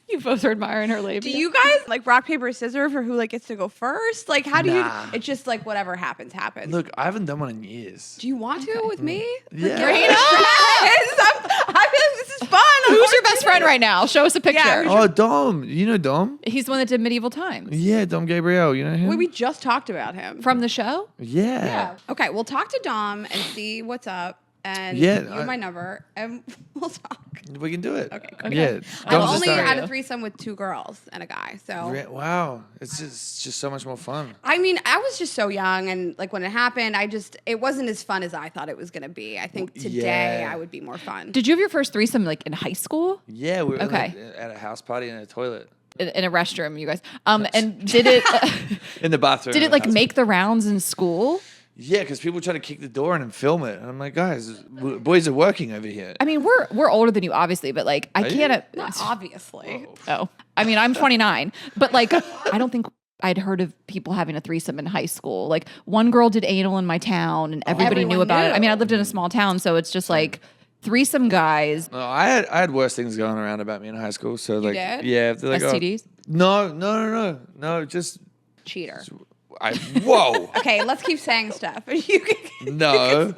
You both are admiring her labia. Do you guys like rock, paper, scissors for who like gets to go first? Like, how do Nah. you? It's just like whatever happens, happens. Look, I haven't done one in years. Do you want to with me? Yeah. Great. I feel like this is fun. Who's your best friend right now? Show us a picture. Yeah, who's Oh, Dom. You know Dom? He's the one that did Medieval Times. Yeah, Dom Gabriel. You know him? Wait, we just talked about him. From the show? yeah. Yeah. Okay, we'll talk to Dom and see what's up. And Yeah, you have my number, and we'll talk. We can do it. Okay. Yeah. I've Dom's only just had you. a threesome with 2 girls and a guy. So Wow. It's just so much more fun. I mean, I was just so young, and like when it happened, it wasn't as fun as I thought it was gonna be. I think today Yeah. I would be more fun. Did you have your first threesome like in high school? Yeah, we were Okay. at a house party in a toilet. In a restroom, you guys. And did it In the bathroom. did of it the like house make the rounds in school? party. Yeah, because people try to kick the door in and film it. And I'm like, guys, boys are working over here. I mean, we're older than you, obviously, but like I Are you? can't. Not obviously. Oh, I mean, I'm 29, but like I don't think I'd heard of people having a threesome in high school. Like one girl did anal in my town, and everybody knew Everyone about it. knew. I mean, I lived in a small town, so it's just like threesome guys. No, I had worse things going around about me in high school. So like, did? yeah, they're like, oh, STDs. no, just Cheater. whoa. Okay, let's keep saying stuff. You can- No,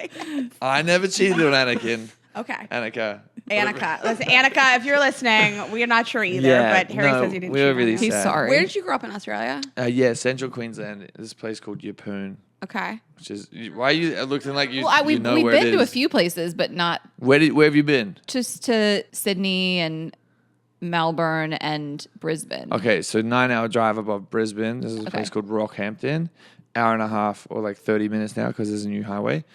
I never cheated on Anakin. Okay. Annika. Annika. Listen, Annika, if you're listening, we're not sure either, but Harry says you didn't we cheat were on really him. He's sad. sorry. Where did you grow up in Australia? Yeah, Central Queensland. This place called Yeppoon, Okay. which is why are you looking like you? Well, you know we've where been it to a is. few places, but not Where have you been? just to Sydney and Melbourne and Brisbane. Okay, so 9-hour drive above Brisbane. This is a Okay. place called Rockhampton. Hour and a half or like 30 minutes now because there's a new highway.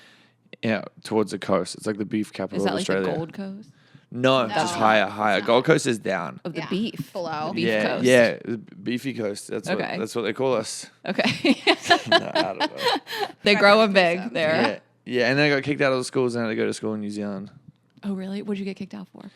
Yeah, towards the coast. It's like the beef capital Is that of like Australia. the Gold Coast No, just higher. Gold Coast is down. of the Yeah, beef? below. The beef yeah, coast. yeah, the beefy coast. Okay. That's what they call us. Okay. No, I don't know. they grow them big threesomes. there. Yeah, and then I got kicked out of the schools and I had to go to school in New Zealand. Oh, really? What'd you get kicked out for?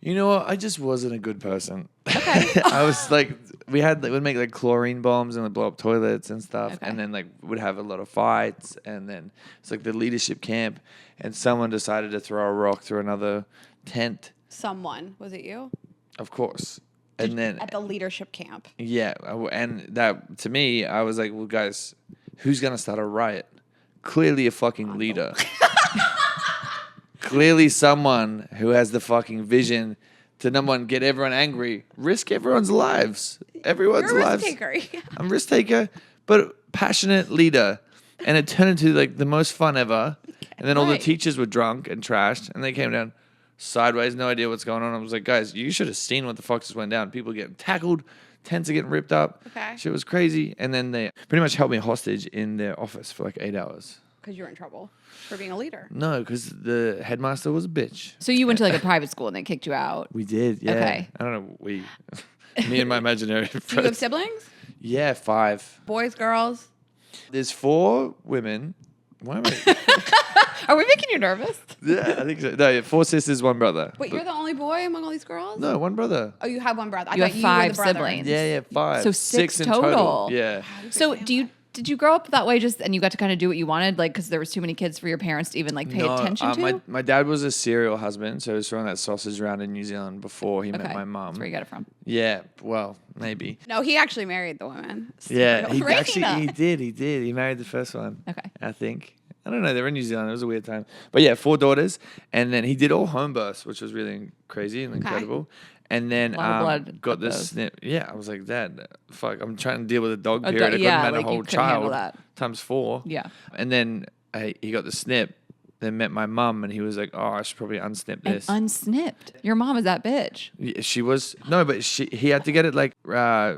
You know what? I just wasn't a good person. Okay. I was like, we'd make like chlorine bombs and like blow up toilets and stuff, Okay. and then like would have a lot of fights, and then it's like the leadership camp, and someone decided to throw a rock through another tent, Someone, was it you? of course, and then At the leadership camp. yeah, and that to me, I was like, well, guys, who's gonna start a riot? Clearly, a fucking leader. Clearly, someone who has the fucking vision to number one, get everyone angry, risk everyone's lives. Everyone's You're a lives. risk taker. I'm a risk taker, but passionate leader. And it turned into like the most fun ever. And then all the Right. teachers were drunk and trashed, and they came down sideways, no idea what's going on. I was like, guys, you should have seen what the fuck just went down. People getting tackled, tents are getting ripped up. Okay. Shit was crazy. And then they pretty much held me hostage in their office for like 8 hours. Because you're in trouble for being a leader. No, because the headmaster was a bitch. So you went to like a private school and they kicked you out. We did, yeah. Okay. I don't know, me and my imaginary Do you have friends. siblings? Yeah, 5. Boys, girls? There's 4 women. Why am I? Are we making you nervous? Yeah, I think so. No, yeah, 4 sisters, 1 brother. Wait, you're the only boy among all these girls? No, 1 brother. Oh, you have one brother. I You thought have you 5 were the brother. siblings. Yeah, 5. So 6 in total. Yeah. So did you grow up that way just and you got to kind of do what you wanted, like because there was too many kids for your parents to even like pay attention to? My dad was a serial husband, so he was throwing that sausage around in New Zealand before he met my mom. That's where you got it from. Yeah, well, maybe. No, he actually married the women. Yeah, he Raina. actually he did. He married the first one. Okay. I think. I don't know. They were in New Zealand. It was a weird time. But yeah, 4 daughters, and then he did all home births, which was really crazy and incredible. And then A lot of blood got up this those. snip. Yeah, I was like, Dad, fuck, I'm trying to deal with a dog A period. do- I yeah, couldn't like, have a you whole couldn't handle child that. times 4. Yeah. And then he got the snip. Then met my mum, and he was like, "Oh, I should probably unsnip And this." unsnipped. Your mom is that bitch. Yeah, she was no, but he had to get it like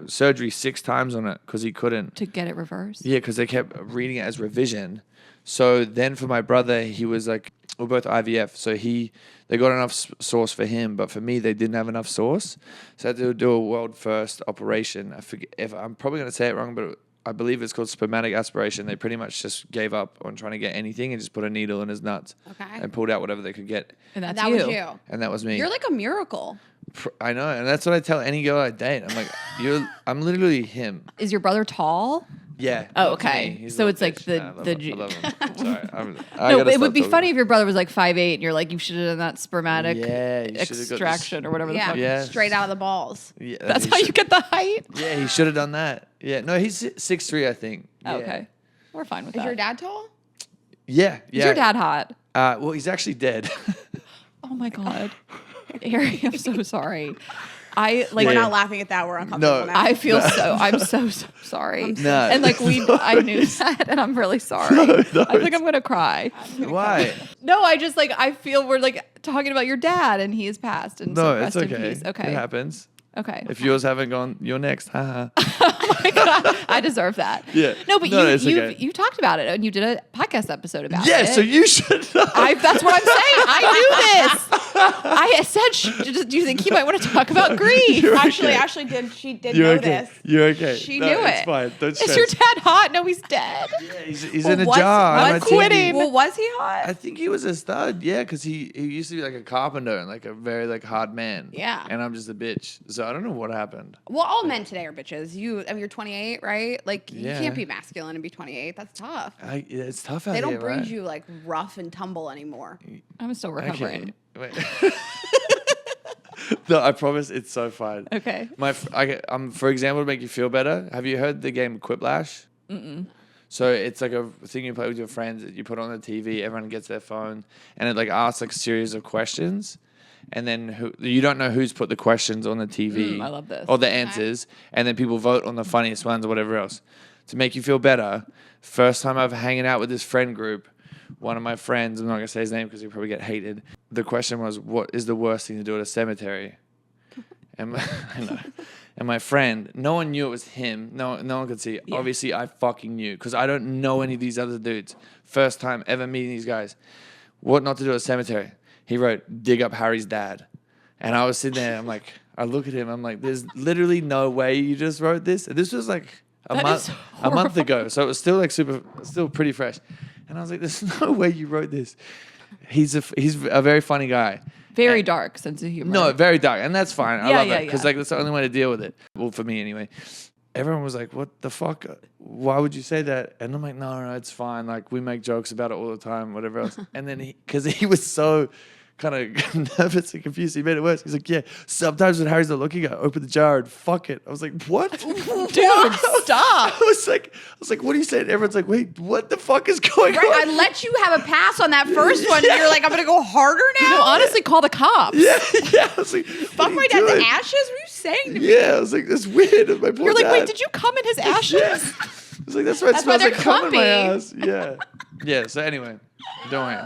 surgery 6 times on it because he couldn't. To get it reversed. Yeah, because they kept reading it as revision. So then for my brother, he was like, we're both IVF. So they got enough sauce for him, but for me, they didn't have enough sauce. So I had to do a world first operation. I forget if I'm probably going to say it wrong, but I believe it's called spermatic aspiration. They pretty much just gave up on trying to get anything and just put a needle in his nuts. Okay. And pulled out whatever they could get. And that's that you. was you. And that was me. You're like a miracle. I know. And that's what I tell any girl I date. I'm like, I'm literally him. Is your brother tall? Yeah. Oh, not to okay. me. He's a So little it's like bitch. the- Nah, I love the him. G- I love him. Sorry. I No, gotta it stop would be talking. funny if your brother was like 5'8" and you're like, you should have done that spermatic Yeah, you should've got this- extraction or whatever the Yeah. fuck. Yeah. Straight out of the balls. Yeah, That's he how you should- get the height? Yeah, he should have done that. Yeah, no, he's 6'3", I think. Yeah. Oh, okay. We're fine with Is that. your dad tall? Yeah, Is your dad hot? Well, he's actually dead. Oh my God. Harry, I'm so sorry. I like We're Yeah. not laughing at that. We're uncomfortable No. now. I feel I'm so sorry. No. And like I knew that and I'm really sorry. No, I think I'm gonna cry. Why? No, I just like I feel we're like talking about your dad and he has passed and so No, rest it's in okay. peace. Okay. It happens. Okay. If yours haven't gone, you're next. Haha. Oh my God, I deserve that. Yeah. No, but No, it's you okay. you talked about it and you did a podcast episode about Yeah, it. so you should know. That's what I'm saying. I knew this. I said, do you think he might want to talk about grief? Actually, okay. Ashley did. She did You're know okay. this. You're okay. She No, knew it's it. fine. Don't Is stress. your dad hot? No, he's dead. Yeah, he's Well, in a was- jar. was on my quitting. TV. Well, was he hot? I think he was a stud, yeah, because he used to be like a carpenter and like a very like hard man. Yeah. And I'm just a bitch. So I don't know what happened. Well, all men today are bitches. You're 28, right? Like, you Yeah. can't be masculine and be 28. That's tough. It's tough out They here, don't breed right? you like rough and tumble anymore. I'm still recovering. Okay. Wait. No, I promise it's so fine. Okay. For example, to make you feel better, have you heard the game Quiplash? So it's like a thing you play with your friends that you put on the TV, everyone gets their phone, and it like asks like a series of questions. And then you don't know who's put the questions on the TV. I love this. Or the answers. And then people vote on the funniest ones or whatever else. To make you feel better, first time I've hanging out with this friend group, one of my friends, I'm not going to say his name because he'll probably get hated. The question was, what is the worst thing to do at a cemetery? And I know. And my friend, no one knew it was him. No one could see. Yeah. Obviously, I fucking knew because I don't know any of these other dudes. First time ever meeting these guys. What not to do at a cemetery? He wrote, dig up Harry's dad. And I was sitting there, I look at him, I'm like, there's literally no way you just wrote this. And this was like a That month is ago. So it was still like still pretty fresh. And I was like, there's no way you wrote this. He's a very funny guy. Very dark sense of humor. No, very dark. And that's fine. I Yeah, love yeah, it. Because yeah. like that's the only way to deal with it. Well, for me anyway. Everyone was like, what the fuck? Why would you say that? And I'm like, no, it's fine. Like we make jokes about it all the time, whatever else. And then because he was so kind of nervous and confused, he made it worse. He's like, yeah, sometimes when Harry's not looking, I open the jar and fuck it. I was like, what? Dude, stop. I was like, what are you saying? Everyone's like, wait, what the fuck is going Right, on? I let you have a pass on that first one. And you're like, I'm gonna go harder now. No, honestly, call the cops. Yeah. I was like, Fuck my dad's ashes. What are you saying to me? Yeah, I was like, that's weird. My poor You're like, dad. wait, did you come in his ashes? Yeah. I was like, that's why it That's why smells they're like cum in my clumpy. ass. Yeah. Yeah. So anyway, don't worry.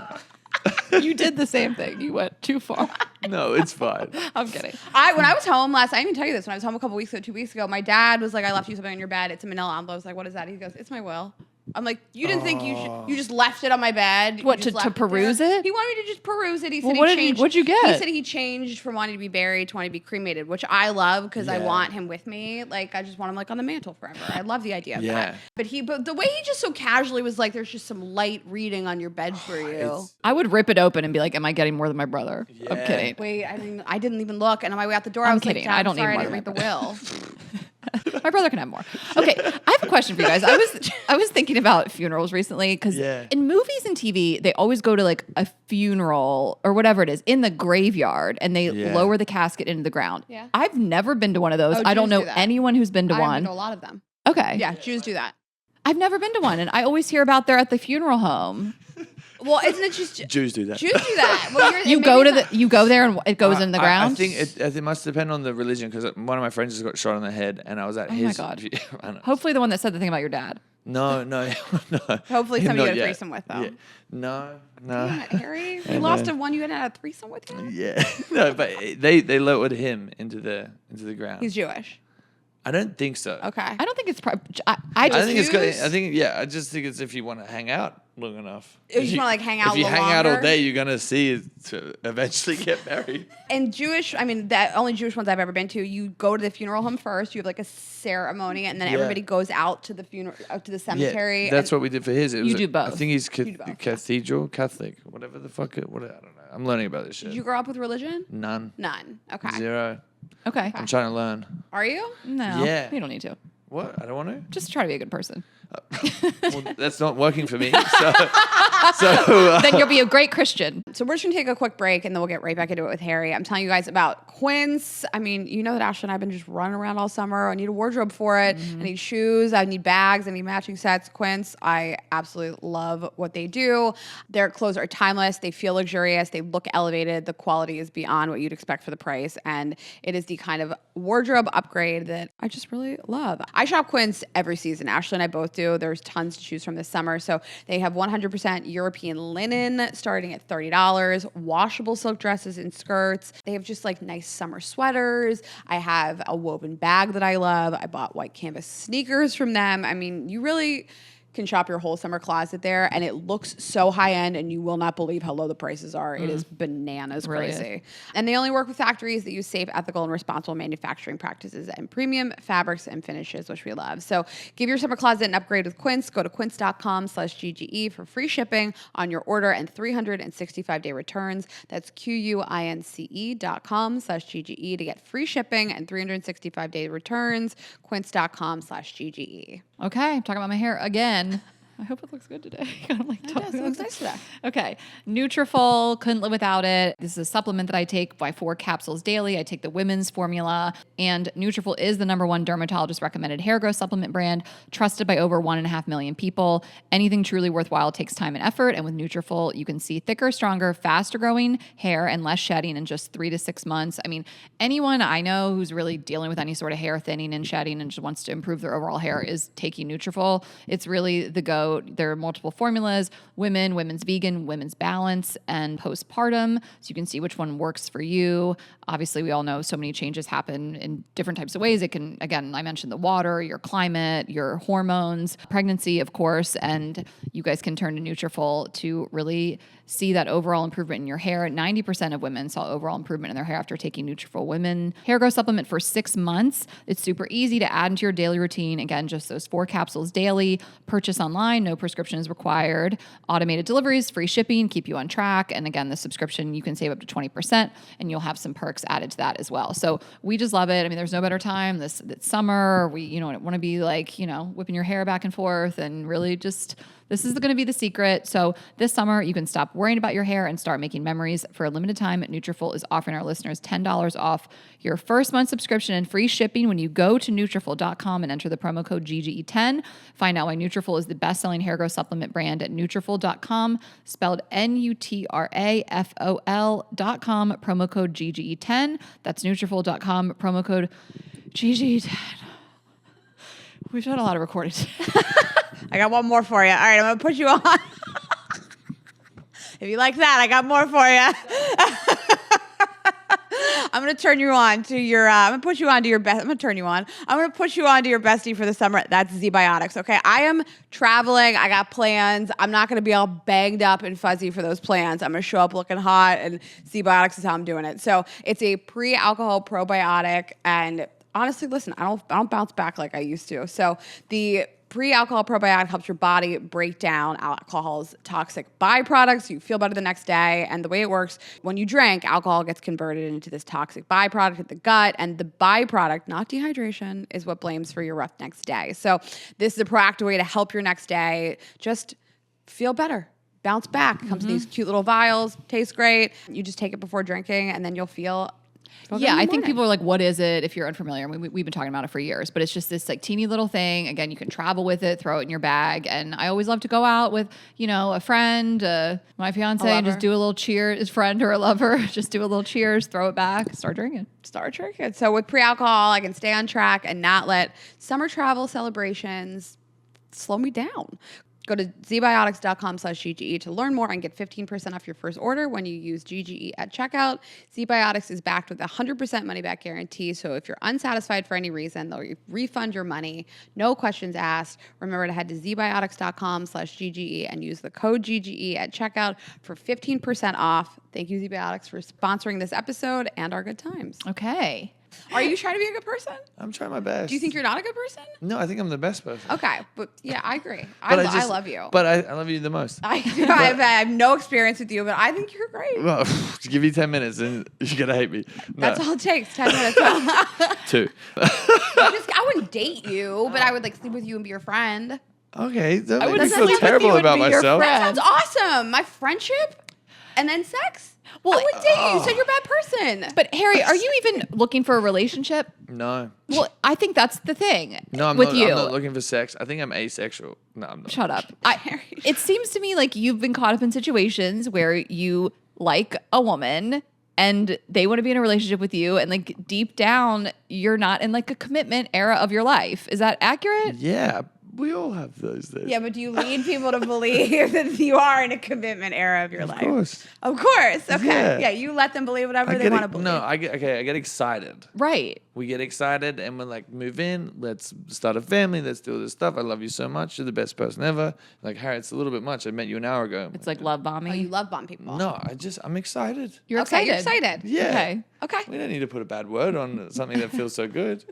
You did the same thing. You went too far. No, it's fine. I'm kidding. When I was home last, I didn't even tell you this. When I was home a couple weeks ago, 2 weeks ago, my dad was like, I left you something on your bed. It's a manila envelope. I was like, what is that? He goes, it's my will. I'm like, you didn't think you just left it on my bed. You What, just to left peruse there. it? He wanted me to just peruse it. He said Well, he what did changed. what'd you get? He said he changed from wanting to be buried to wanting to be cremated, which I love because I Yeah. want him with me. Like I just want him like on the mantle forever. I love the idea of Yeah. that. But the way he just so casually was like, there's just some light reading on your bed for you. It's- I would rip it open and be like, am I getting more than my brother? I'm Yeah. kidding. Wait, I didn't even look. And on my way out the door, I I'm was kidding. like, Dad, I don't I'm sorry, need I more didn't than read the will. My brother can have more. Okay, I have a question for you guys. I was thinking about funerals recently because Yeah. in movies and TV, they always go to like a funeral or whatever it is in the graveyard and they Yeah. lower the casket into the ground. Yeah. I've never been to one of those. Oh, I don't Jews know do that. anyone who's been to I've one. been to a lot of them. Okay. Yeah, Jews do that. I've never been to one and I always hear about they're at the funeral home. Well, isn't it just Jews do that. Jews do that? Well, You go there and it goes in the ground? I think it must depend on the religion because one of my friends just got shot in the head and I was at Oh his. my God. I know. Hopefully the one that said the thing about your dad. No. Hopefully Him somebody not you had a yet. threesome with, though. Yeah. No. Damn it, Harry. You And, lost one you hadn't had a threesome with him? Yeah. No, but they lowered him into the ground. He's Jewish. I don't think so. Okay. I don't think it's I I just think it's good. Jews? I just think it's if you want to hang out long enough. You just wanna, like, hang out If you a little hang out all longer? day, you're gonna see it to eventually get married. And Jewish, I mean, the only Jewish ones I've ever been to, you go to the funeral home first, you have like a ceremony, and then Yeah. everybody goes out to the funeral, out to the cemetery. Yeah, that's what we did for his. It was do both. I think he's You do both. Catholic, whatever the fuck. I don't know. I'm learning about this shit. Did you grow up with religion? None. None. Okay. Zero. Okay. I'm trying to learn. Are you? No. Yeah. You don't need to. What? I don't want to. Just try to be a good person. Well, that's not working for me. So Then you'll be a great Christian. So we're just gonna take a quick break and then we'll get right back into it with Harry. I'm telling you guys about Quince. I mean, you know that Ashley and I have been just running around all summer. I need a wardrobe for it. I need shoes. I need bags. I need matching sets. Quince, I absolutely love what they do. Their clothes are timeless. They feel luxurious. They look elevated. The quality is beyond what you'd expect for the price. And it is the kind of wardrobe upgrade that I just really love. I shop Quince every season. Ashley and I both do. There's tons to choose from this summer. So they have 100% European linen starting at $30, washable silk dresses and skirts. They have just like nice summer sweaters. I have a woven bag that I love. I bought white canvas sneakers from them. I mean, you really can shop your whole summer closet there, and it looks so high end, and you will not believe how low the prices are. It is bananas Really crazy. And they only work with factories that use safe, ethical, and responsible manufacturing practices and premium fabrics and finishes, which we love. So give your summer closet an upgrade with Quince. Go to quince.com/GGE for free shipping on your order and 365-day returns. That's QUINCE.com/GGE to get free shipping and 365-day returns. Quince.com/GGE. Okay, I'm talking about my hair again. I hope it looks good today. I'm like, It does. It looks nice today. Okay. Nutrafol, couldn't live without it. This is a supplement that I take by 4 capsules daily. I take the women's formula, and Nutrafol is the #1 dermatologist recommended hair growth supplement brand, trusted by over 1.5 million people. Anything truly worthwhile takes time and effort, and with Nutrafol, you can see thicker, stronger, faster growing hair and less shedding in just 3 to 6 months. I mean, anyone I know who's really dealing with any sort of hair thinning and shedding and just wants to improve their overall hair is taking Nutrafol. It's really the go. There are multiple formulas: women's vegan, women's balance, and postpartum. So you can see which one works for you. Obviously, we all know so many changes happen in different types of ways. It can, again, I mentioned the water, your climate, your hormones, pregnancy, of course, and you guys can turn to Nutrafol to really see that overall improvement in your hair. 90% of women saw overall improvement in their hair after taking Nutrafol Women Hair Growth Supplement for 6 months. It's super easy to add into your daily routine. Again, just those 4 capsules daily. Purchase online online, no prescription is required, automated deliveries, free shipping, keep you on track. And again, the subscription, you can save up to 20% and you'll have some perks added to that as well. So we just love it. I mean, there's no better time this summer. We, want to be like, whipping your hair back and forth and really just, this is going to be the secret. So this summer, you can stop worrying about your hair and start making memories. For a limited time, Nutrafol is offering our listeners $10 off your first month subscription and free shipping when you go to Nutrafol.com and enter the promo code GGE10. Find out why Nutrafol is the best-selling hair growth supplement brand at Nutrafol.com, spelled Nutrafol.com, promo code GGE10. That's Nutrafol.com, promo code GGE10. We've done a lot of recording. I got one more for you. All right, I'm going to put you on. If you like that, I got more for you. I'm going to turn you on to your, I'm going to put you on to your best. I'm going to turn you on. I'm going to put you on to your bestie for the summer. That's Z-Biotics. Okay. I am traveling. I got plans. I'm not going to be all banged up and fuzzy for those plans. I'm going to show up looking hot, and Z-Biotics is how I'm doing it. So it's a pre-alcohol probiotic. And honestly, listen, I don't bounce back like I used to. So the pre-alcohol probiotic helps your body break down alcohol's toxic byproducts. So you feel better the next day. And the way it works, when you drink, alcohol gets converted into this toxic byproduct in the gut. And the byproduct, not dehydration, is what blames for your rough next day. So this is a proactive way to help your next day just feel better. Bounce back. It comes in these cute little vials. Tastes great. You just take it before drinking, and then you'll feel yeah, I think people are like, what is it? If you're unfamiliar, I mean, we've been talking about it for years, but it's just this like teeny little thing. Again, you can travel with it, throw it in your bag. And I always love to go out with, a friend, my fiance, and just do a little cheers, friend or a lover, just do a little cheers, throw it back, start drinking. So with pre-alcohol, I can stay on track and not let summer travel celebrations slow me down. Go to zbiotics.com/GGE to learn more and get 15% off your first order when you use GGE at checkout. Z-Biotics is backed with a 100% money-back guarantee, so if you're unsatisfied for any reason, they'll refund your money. No questions asked. Remember to head to zbiotics.com/GGE and use the code GGE at checkout for 15% off. Thank you, Z-Biotics, for sponsoring this episode and our good times. Okay. Are you trying to be a good person? I'm trying my best. Do you think you're not a good person? No, I think I'm the best person. Okay, but yeah, I agree. I love you. But I love you the most. I have no experience with you, but I think you're great. Well, give you 10 minutes and you're going to hate me. No. That's all it takes, 10 minutes. 2. I wouldn't date you, but I would like sleep with you and be your friend. Okay, don't I make me wouldn't feel sleep with terrible you and about be your myself. friend. That sounds awesome. My friendship and then sex. Well, I wouldn't date you. You said you're a bad person. But Harry, are you even looking for a relationship? No. Well, I think that's the thing. No, I'm with not, you. I'm not looking for sex. I think I'm asexual. No, I'm not. Shut up. It seems to me like you've been caught up in situations where you like a woman and they want to be in a relationship with you, and like deep down, you're not in like a commitment era of your life. Is that accurate? Yeah, we all have those days. Yeah, but do you lead people to believe that you are in a commitment era of your life? Of course. Of course. Okay. Yeah. Yeah, you let them believe whatever they want to believe. No, I get excited. Right. We get excited and we're like, move in, let's start a family, let's do all this stuff. I love you so much. You're the best person ever. Like, Harry, it's a little bit much. I met you an hour ago. It's like love bombing. Oh, you love bomb people. No, I'm excited. You're Okay, excited. you're excited. Yeah. Okay. We don't need to put a bad word on something that feels so good.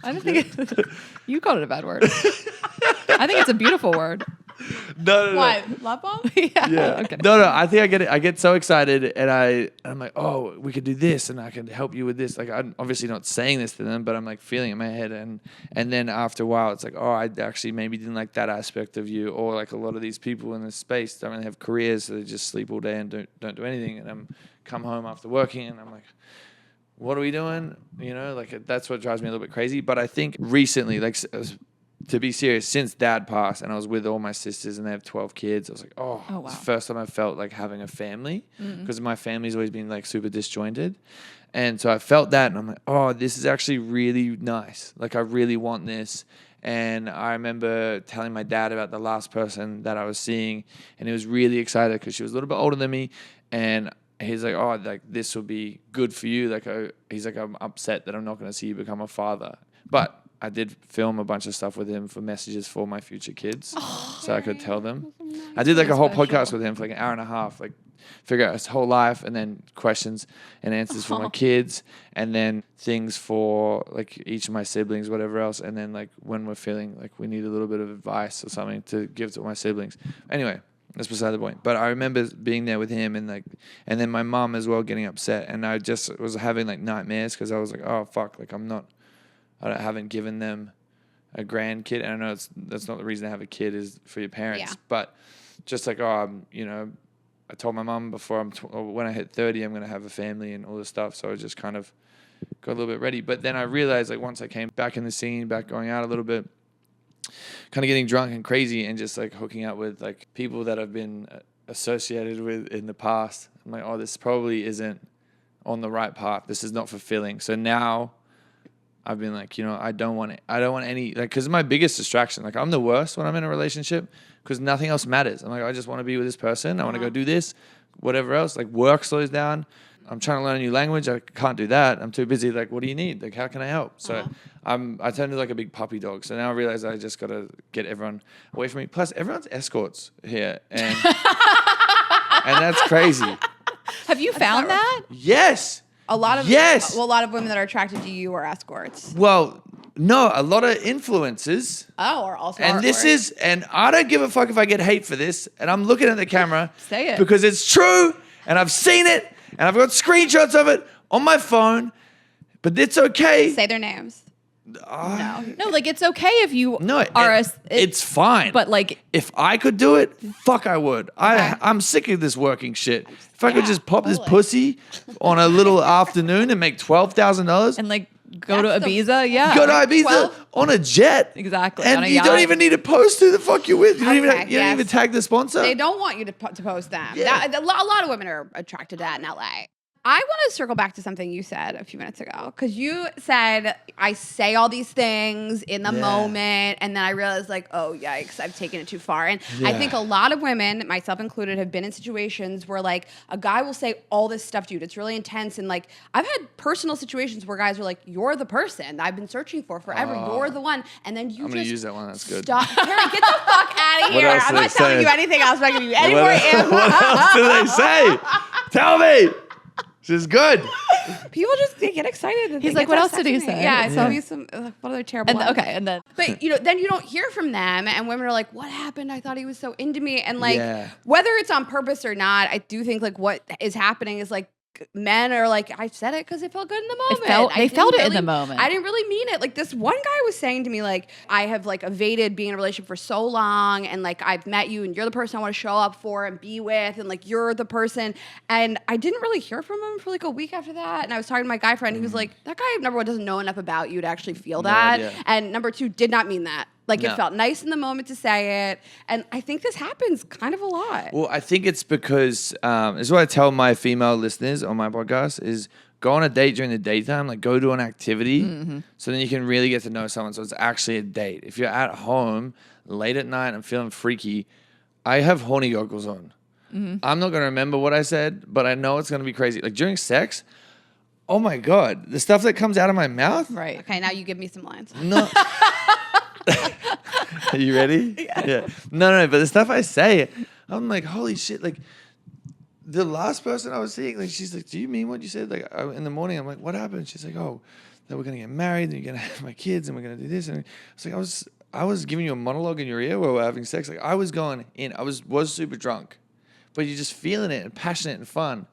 I don't think you called it a bad word. I think it's a beautiful word. No. What? Love bomb? Yeah. Okay. No, I think I get it. I get so excited and I'm like, oh, we could do this and I can help you with this. Like, I'm obviously not saying this to them, but I'm like feeling it in my head. And then after a while, it's like, oh, I actually maybe didn't like that aspect of you. Or like a lot of these people in this space don't really have careers. So they just sleep all day and don't do anything. And I'm come home after working and I'm like, what are we doing? Like that's what drives me a little bit crazy. But I think recently, like, to be serious, since Dad passed and I was with all my sisters and they have 12 kids, I was like, oh wow. It's the first time I felt like having a family because my family's always been like super disjointed. And so I felt that and I'm like, oh, this is actually really nice. Like I really want this. And I remember telling my dad about the last person that I was seeing and he was really excited because she was a little bit older than me. And he's like, oh, like this will be good for you. Like he's like, I'm upset that I'm not going to see you become a father. But I did film a bunch of stuff with him for messages for my future kids, so I could tell them. I did like a whole podcast with him for like an hour and a half, like figure out his whole life, and then questions and answers for my kids, and then things for like each of my siblings, whatever else, and then like when we're feeling like we need a little bit of advice or something to give to my siblings. Anyway, that's beside the point. But I remember being there with him, and then my mom as well getting upset, and I just was having like nightmares because I was like, oh fuck, like I haven't given them a grandkid. And I know that's not the reason to have a kid is for your parents. Yeah. But just like, I told my mom before when I hit 30, I'm going to have a family and all this stuff. So I just kind of got a little bit ready. But then I realized like once I came back in the scene, back going out a little bit, kind of getting drunk and crazy and just like hooking up with like people that I've been associated with in the past. I'm like, oh, this probably isn't on the right path. This is not fulfilling. So now I've been like, I don't want any, like, because my biggest distraction, like I'm the worst when I'm in a relationship because nothing else matters. I'm like, I just want to be with this person. I want to go do this, whatever else. Like work slows down. I'm trying to learn a new language. I can't do that. I'm too busy. Like, what do you need? Like, how can I help? So I turned into like a big puppy dog. So now I realize I just got to get everyone away from me. Plus everyone's escorts here. And, and that's crazy. Have you found that? Yes. A lot of women that are attracted to you are escorts. Well, no, a lot of influencers. Oh, are also and escorts. And I don't give a fuck if I get hate for this. And I'm looking at the camera. Say it. Because it's true. And I've seen it. And I've got screenshots of it on my phone. But it's okay. Say their names. No, like it's okay if you are it's fine. But like if I could do it, fuck I would. Okay. I'm sick of this working shit. If I could just pop this pussy on a little afternoon and make $12,000 and like go to Ibiza, go to Ibiza on a jet. Exactly. And you don't even need to post who the fuck you're with. You don't even tag the sponsor. They don't want you to post them. Yeah. A lot of women are attracted to that in LA. I want to circle back to something you said a few minutes ago because you said I say all these things in the moment and then I realized like, oh, yikes, I've taken it too far. And I think a lot of women, myself included, have been in situations where like a guy will say all this stuff to you. It's really intense. And like I've had personal situations where guys are like, you're the person I've been searching for forever. You're the one. And then you I'm going to use that one. That's good. Stop. Terry, get the fuck out of here. I'm not telling you anything else. I'm not giving you any more What else do they say? Tell me. This is good. People just they get excited. He's like, what else did he say? Yeah, it's always some what other terrible. And then but then you don't hear from them, and women are like, "What happened? I thought he was so into me." And like, whether it's on purpose or not, I do think like what is happening is like men are like, I said it because it felt good in the moment. They felt it in the moment. I didn't really mean it. Like this one guy was saying to me, like, I have like evaded being in a relationship for so long, and like I've met you, and you're the person I want to show up for and be with, and like you're the person. And I didn't really hear from him for like a week after that. And I was talking to my guy friend, he was like, that guy number one doesn't know enough about you to actually feel that, idea. and number two did not mean that. Like it felt nice in the moment to say it. And I think this happens kind of a lot. Well, I think it's because, this is what I tell my female listeners on my podcast is go on a date during the daytime, like go to an activity so then you can really get to know someone. So it's actually a date. If you're at home late at night and feeling freaky, I have horny goggles on. I'm not going to remember what I said, but I know it's going to be crazy. Like during sex, oh my God, the stuff that comes out of my mouth. Right. Okay, now you give me some lines. No. Are you ready? Yeah. No, but the stuff I say, I'm like, holy shit. Like, the last person I was seeing, like, she's like, do you mean what you said? Like, in the morning, I'm like, what happened? She's like, oh, that we're going to get married, and you're going to have my kids, and we're going to do this. And I was like, I was giving you a monologue in your ear while we're having sex. Like, I was going in. I was super drunk. But you're just feeling it and passionate and fun.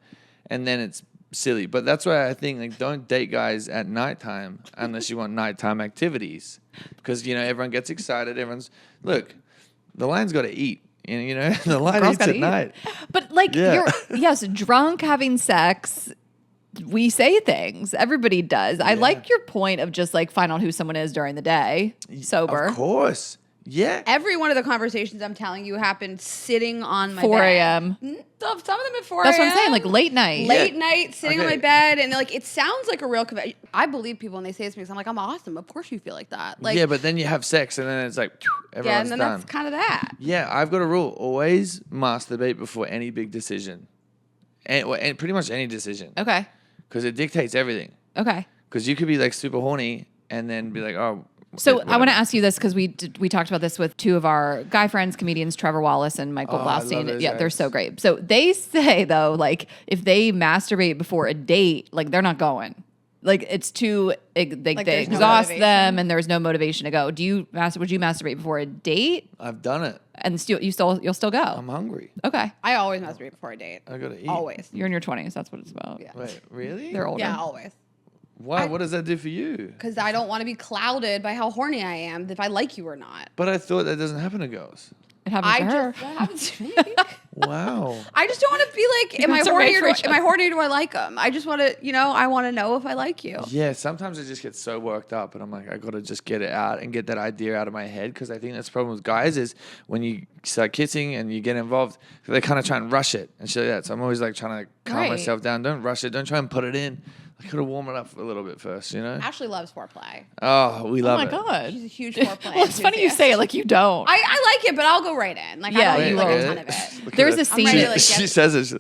And then it's silly. But that's why I think, like, don't date guys at nighttime unless you want nighttime activities. Because, everyone gets excited. Look, the lion's got to eat. The lion eats at night. But, like, you're, drunk having sex, we say things. Everybody does. I like your point of just, like, find out who someone is during the day, sober. Of course. Yeah. Every one of the conversations I'm telling you happened sitting on my 4 bed. a.m. Some of them at 4 That's a.m. what I'm saying, like late night. Late night, sitting on my bed, and like it sounds like a real convention. I believe people when they say this to me, 'cause I'm like, I'm awesome. Of course you feel like that. Like, yeah, but then you have sex, and then it's like, everyone's and then done. that's kind of that. Yeah, I've got a rule. Always masturbate before any big decision. And pretty much any decision. Okay. Because it dictates everything. Okay. Because you could be like super horny and then be like, oh, So I want to ask you this because we talked about this with two of our guy friends, comedians, Trevor Wallace and Michael I love Blaustein. those Yeah, they're guys. so great. So they say though, like if they masturbate before a date, like they're not going. Like it's too they there's no exhaust motivation? them and there's no motivation to go. Would you masturbate before a date I've done it. and you'll still go? I'm hungry. Okay, I always masturbate before a date. I gotta eat. Always. you're in your 20s. That's what it's about. Yeah. Wait, really? They're older. Yeah, always. Why? What does that do for you? Because I don't want to be clouded by how horny I am, if I like you or not. But I thought that doesn't happen to girls. It happens I to her. just that happens to me. Wow. I just don't want to be like, am I Humans are horny? made for each Am I horny? Do I like them? I just want to, I want to know if I like you. Yeah, sometimes I just get so worked up, and I'm like, I gotta just get it out and get that idea out of my head, because I think that's the problem with guys is when you start kissing and you get involved, they kind of try and rush it and shit like that. So I'm always like trying to calm Right. myself down. Don't rush it. Don't try and put it in. I could have warmed it up a little bit first, Ashley loves foreplay. Oh, we Oh love my it. god. She's a huge foreplay. Well, it's funny you say it like you don't. I like it, but I'll go right in. Like Yeah, I don't you need like will. a ton of it. Look at There's that. a scene. ready to, like, She get- says it. She's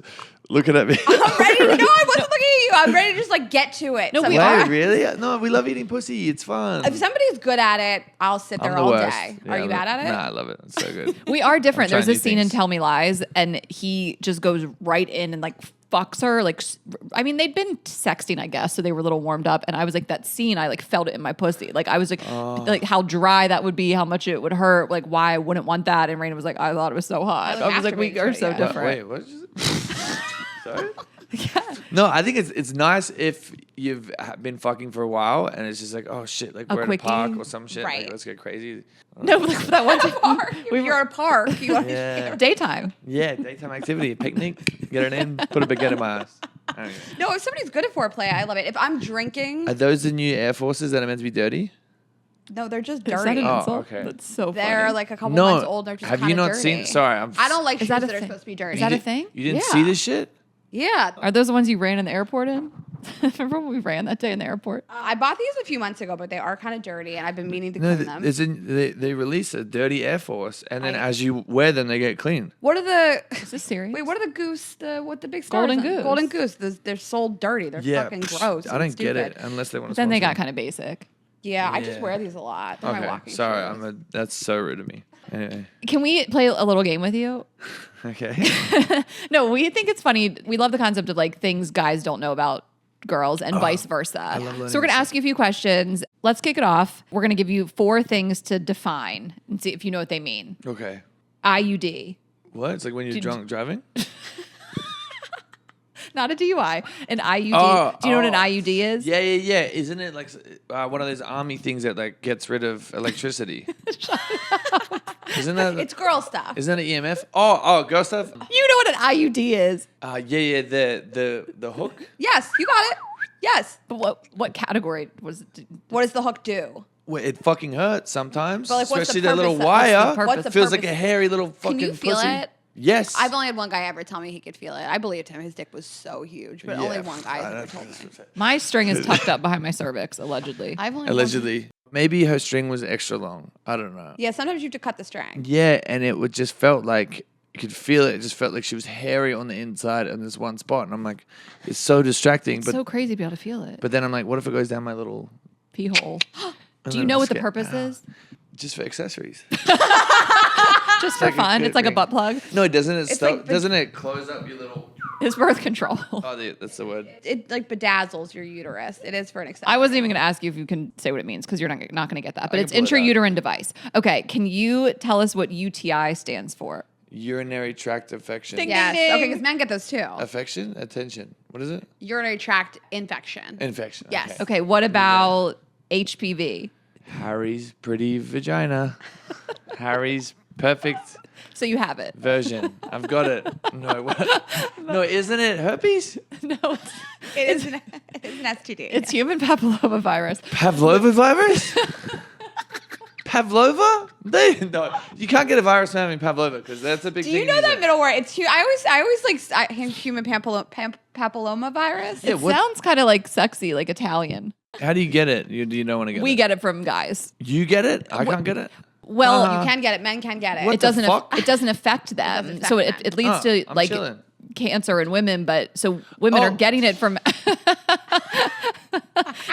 looking at me. I'm ready. No, I wasn't looking at you. I'm ready to just like get to it. No, we Wait, are. really? No, we love eating pussy. It's fun. If somebody's good at it, I'll sit there I'm the all worst. day. Yeah, Are you bad at it? Nah, I love it. It's so good. We are different. I'm There's trying a new scene in things. Tell Me Lies, and he just goes right in and like fucks her. Like, I mean, they'd been sexting, I guess, so they were a little warmed up. And I was like, that scene, I like felt it in my pussy. Like, I was like how dry that would be, how much it would hurt, like why I wouldn't want that. And Raina was like, I thought it was so hot. I was like, we masturbates, are right? so Yeah. different. Wait, what? Sorry. No, I think it's nice if you've been fucking for a while and it's just like, oh shit, like A we're at a park quickie. or some shit. Right. Like, let's get crazy. No, like that one Park. If you're at a park, you want Yeah. daytime. Yeah, daytime activity, picnic, get it in, put a baguette in my ass. Okay. No, if somebody's good at foreplay, I love it. If I'm drinking, Are those the new Air Forces that are meant to be dirty? no, they're just Is that dirty. an Oh, insult? okay. That's so They're funny. like a couple No, months old. They're just have you kinda not dirty. seen? Sorry, I don't like Is shoes that that, a are thing? supposed to be dirty. Is that a thing? You didn't Yeah. see this shit? Yeah. Are those the ones you ran in the airport in? Remember when we ran that day in the airport? I bought these a few months ago, but they are kind of dirty, and I've been meaning to No, clean them. they release a dirty Air Force, and then as you wear them, they get clean. What are the? Is this serious? Wait, what are the goose? What the big stars? Golden on? Goose. Golden goose. They're sold dirty. They're Yeah, fucking psh, gross. I and don't get it stupid. unless they want to. Then they got kind of basic. Yeah, I just Yeah. wear these a lot. They're my Okay, walking sorry, shoes. that's so rude of me. Anyway, Can we play a little game with you? okay. No, we think it's funny. We love the concept of like things guys don't know about girls and vice versa. love learning So we're going this to ask you a few questions. Let's kick it off. We're going to give you 4 things to define and see if you know what they mean. Okay. IUD. What? It's like when you're drunk driving? Not a DUI. An IUD. Oh, Do you know what an oh. IUD is? Yeah. Isn't it like one of those army things that like gets rid of electricity? Isn't that It's girl stuff. Isn't that an EMF? Oh, girl stuff. You know what an IUD is. Yeah. The hook. Yes, you got it. Yes. But what category was it? What does the hook do? Well, it fucking hurts sometimes, But, like, what's the especially that little purpose of- wire. what's the feels like purpose? a hairy little fucking you feel pussy. it? Yes. I've only had one guy ever tell me he could feel it. I believed him. His dick was so huge, but only one guy has ever told me. My string is tucked up behind my cervix, allegedly. I've only Allegedly. Maybe her string was extra long. I don't know. Yeah, sometimes you have to cut the string. Yeah, and it would just felt like you could feel it. It just felt like she was hairy on the inside in this one spot, and I'm like, it's so distracting. It's so crazy to be able to feel it. but then I'm like, what if it goes down my little? Pee hole. and Do you then know I'm what the scared. purpose is? Just for accessories. Just for like a fun. good It's like a ring. butt plug. No, doesn't it? It's like the- doesn't it close up your little? It's birth control. Oh, that's the word. It like bedazzles your uterus. It is for an accessory. I wasn't even going to ask you if you can say what it means because you're not going to get that. But I it's can pull it intrauterine device. Okay, can you tell us what UTI stands for? Urinary tract infection. Ding. Yes. ding. Okay, because men get those too. Affection? Attention. What is it? Urinary tract infection. Infection. Yes. Okay. Okay, what about HPV? Harry's pretty vagina. Harry's perfect So you have it. version. I've got it. No, what? No, isn't it herpes? No, It is an STD. it's human papilloma virus. Pavlova virus? Pavlova? No, you can't get a virus from having Pavlova because that's a big Do thing. you know that middle word? It's I always like human papilloma virus. Yeah, It what- sounds kind of like sexy, like Italian. How do you get it? Do you know when to get We it? get it from guys. You get it? I can't get it? Well, Uh-huh. You can get it. Men can get it. What it doesn't the fuck? it doesn't affect them. doesn't So affect it leads Oh, to I'm like chilling. cancer in women, but so women Oh. are getting it from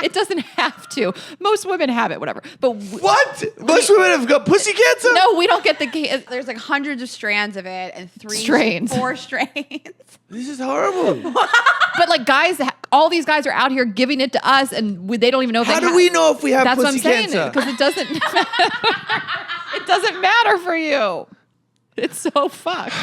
It doesn't have to. Most women have it, whatever. But What? Most women have got pussy cancer? no, we don't get the There's like hundreds of strands of it and Strains. 4 strains. This is horrible. But like guys, all these guys are out here giving it to us, and they don't even know. If How they do we know if we have That's what pussy I'm saying, cancer? because it doesn't. It doesn't matter for you. It's so fucked.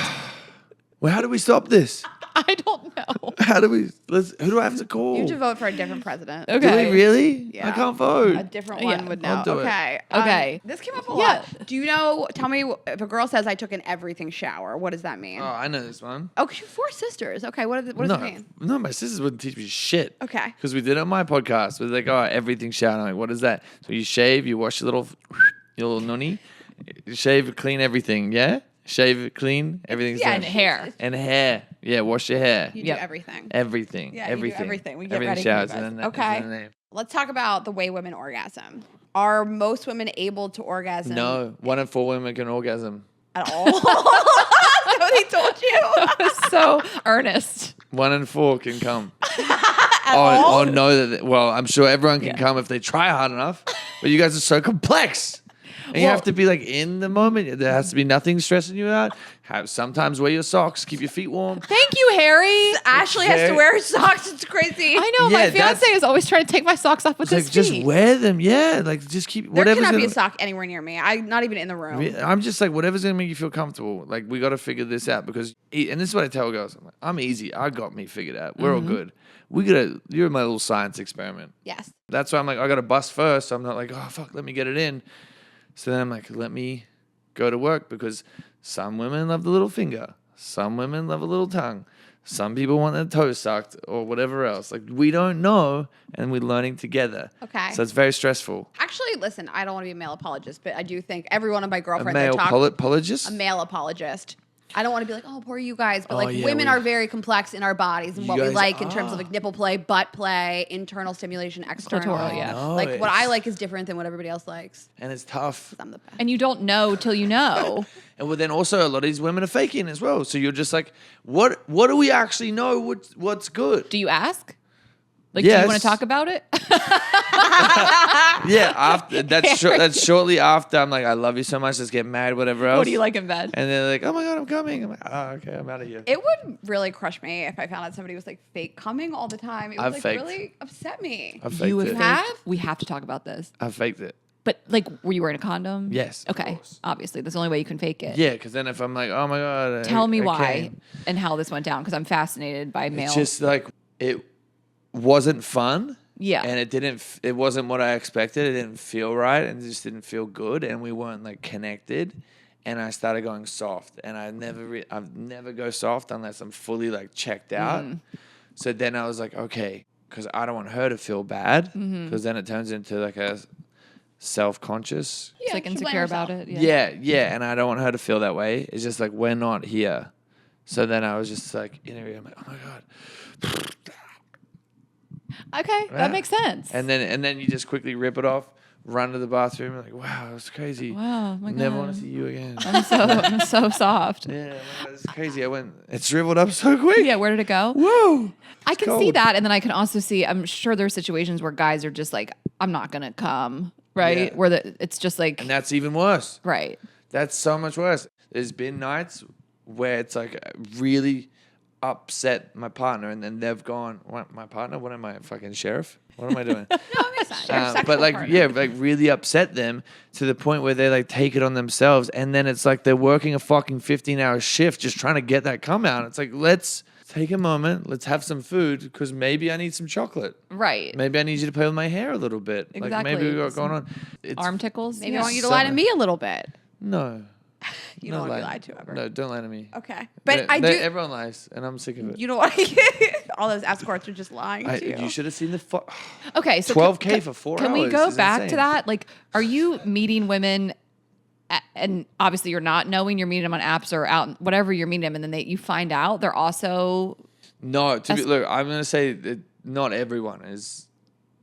Well, how do we stop this? I don't know. How do we? Who do I have to call? You have to vote for a different president. Do Okay. we really? Yeah. I can't vote. A different Yeah, one would I'll know. do it. Okay. Okay. This came up a Yeah. lot. Do you know? Tell me if a girl says I took an everything shower. What does that mean? Oh, I know this one. Oh, 'cause you have 4 sisters. Okay. What does no, it mean? no, my sisters wouldn't teach me shit. Okay. Because we did it on my podcast. We're like, oh, everything shower. I'm like, what is that? So you shave, you wash your little nunny, you shave, clean everything. Yeah, shave, clean everything's Yeah, done. And hair. And hair. Yeah, wash your hair. You Yep. do everything. Everything. Yeah, you do everything. everything. We get everything ready for you showers. guys. And then Okay. and then Let's talk about the way women orgasm. Are most women able to orgasm? no, 1 in 4 women can orgasm. At all? That's what they told you. So earnest. 1 in 4 can come. Oh no! Well, I'm sure everyone can come if they try hard enough. But you guys are so complex. And you have to be like in the moment. There has to be nothing stressing you out. Sometimes wear your socks, keep your feet warm. Thank you, Harry. Ashley has to Okay. wear socks. It's crazy. I know Yeah, my fiance that's- is always trying to take my socks off with It's his like just feet. wear them. Yeah, like just keep There whatever's cannot be a gonna. sock anywhere near me. I'm not even in the room. I'm just like whatever's gonna make you feel comfortable. Like we got to figure this out because, and this is what I tell girls. I'm like, I'm easy. I got me figured out. We're all good. You're my little science experiment. Yes. That's why I'm like, I got to bust first. So I'm not like, oh, fuck, let me get it in. So then I'm like, let me go to work because some women love the little finger. Some women love a little tongue. Some people want their toes sucked or whatever else. Like, we don't know and we're learning together. Okay. So it's very stressful. Actually, listen, I don't want to be a male apologist, but I do think every one of my A girlfriends male I talk apologist? a male apologist. I don't want to be like, oh, poor you guys, but Oh, like yeah, women we- are very complex in our bodies and You what we guys like in terms of are. like nipple play, butt play, internal stimulation, external. Clitoral, yeah. No, Like what I it's- like is different than what everybody else likes. And it's tough. I'm the best. And you don't know till you know. And well, then also a lot of these women are faking as well. So you're just like, what do we actually know what's good? Do you ask? Like, do you want Yes. to talk about it? Yeah, after that's shortly after I'm like, I love you so much, let's get married, whatever else. What do you like in bed? And they're like, oh my God, I'm coming. I'm like, oh, okay, I'm out of here. It would really crush me if I found out somebody was like fake coming all the time. It would I've like faked. really upset me. I faked You it. have? We have to talk about this. I faked it. But like, were you wearing a condom? Yes, of Okay. course. Obviously, that's the only way you can fake it. Yeah, because then if I'm like, oh my God. Tell me I why can't. and how this went down because I'm fascinated by male. It's just like, it wasn't fun. Yeah. And it wasn't what I expected. It didn't feel right and it just didn't feel good. And we weren't like connected. And I started going soft. And I never go soft unless I'm fully like checked out. So then I was like, okay, because I don't want her to feel bad. Because then it turns into like a self-conscious. It's like she blamed insecure about herself. it. Yeah. And I don't want her to feel that way. It's just like, we're not here. So then I was just like, in a I'm like, oh my God. Okay. Yeah. That makes sense. And then you just quickly rip it off, run to the bathroom, and like, wow, that's crazy. Wow, my Never God. want to see you again. I'm so soft. Yeah, it's crazy. It shriveled up so quick. Yeah, where did it go? Whoa. I It's can see cold. that. And then I can also see, I'm sure there's situations where guys are just like, I'm not going to come, right? Yeah. Where it's just like, And that's even worse. right. That's so much worse. There's been nights where it's like really upset my partner, and then they've gone, what, my partner? What am I, fucking sheriff? What am I doing? No, it makes sense. Your sexual But like, partner. yeah, like really upset them to the point where they like take it on themselves. And then it's like they're working a fucking 15-hour shift just trying to get that cum out. It's like, let's take a moment. Let's have some food because maybe I need some chocolate. Right. Maybe I need you to play with my hair a little bit. Like maybe Exactly. we got going on. It's, Arm tickles. Maybe Yeah. I want you to lie to Summer. me a little bit. No. You don't want to be lied to ever. No, don't lie to me. Okay. But I do. Everyone lies, and I'm sick of it. You know what? All those escorts are just lying to you. You should have seen the Okay, so 12K for 4 Can we hours go is back to insane. that? Like, are you meeting women, and obviously you're not knowing you're meeting them on apps or out, whatever you're meeting them, and then you find out they're also, No, look, I'm gonna say that not everyone is.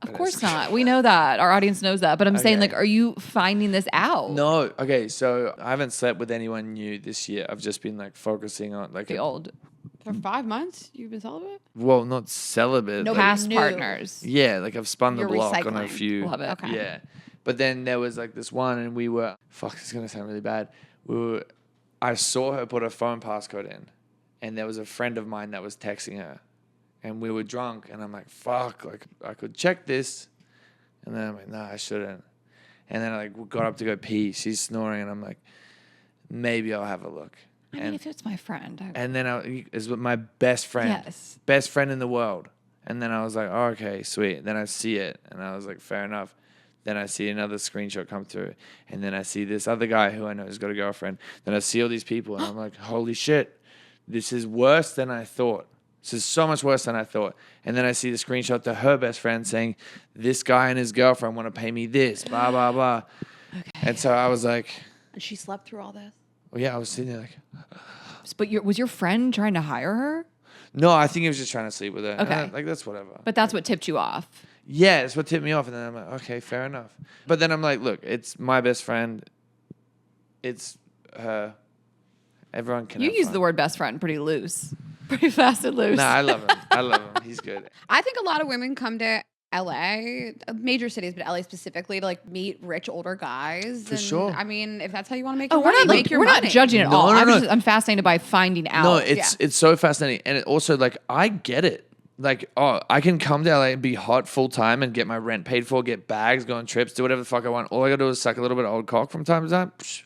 of course not. We know that. Our audience knows that. But I'm saying, Okay. like, are you finding this out? No, okay, so I haven't slept with anyone new this year. I've just been like focusing on like The old. For 5 months, you've been celibate? Well, not celibate. No, like- Past new. partners. Yeah, like I've spun the You're block on a recycling. few. Love it. Okay. Yeah. But then there was like this one and we were, fuck, this is going to sound really bad. I saw her put her phone passcode in and there was a friend of mine that was texting her and we were drunk and I'm like, fuck, like I could check this. And then I'm like, nah, I shouldn't. And then I like got up to go pee. She's snoring and I'm like, maybe I'll have a look. I mean, if it's my friend. And then it's with my best friend. Yes. Best friend in the world. And then I was like, oh, okay, sweet. Then I see it. And I was like, fair enough. Then I see another screenshot come through. And then I see this other guy who I know has got a girlfriend. Then I see all these people. And I'm like, holy shit. This is worse than I thought. This is so much worse than I thought. And then I see the screenshot to her best friend saying, this guy and his girlfriend want to pay me this, blah, blah, blah. Okay. And so I was like, And she slept through all this? well, yeah, I was sitting there like, But was your friend trying to hire her? no, I think he was just trying to sleep with her. And Okay. like, that's whatever. But that's what tipped you off. Yeah, it's what tipped me off. And then I'm like, okay, fair enough. But then I'm like, look, it's my best friend. It's her. Everyone can You have use fun. the word best friend pretty loose. Pretty fast and loose. Nah, I love him. I love him. He's good. I think a lot of women come to LA, major cities, but LA specifically, to like meet rich older guys. For sure. I mean, if that's how you want to make Oh, your we're money, not make your we're money. not judging at No, all. no, no. I'm fascinated by finding out. No, it's so fascinating. And it also, like, I get it. Like, oh, I can come to LA and be hot full time and get my rent paid for, get bags, go on trips, do whatever the fuck I want. All I gotta do is suck a little bit of old cock from time to time. Psh,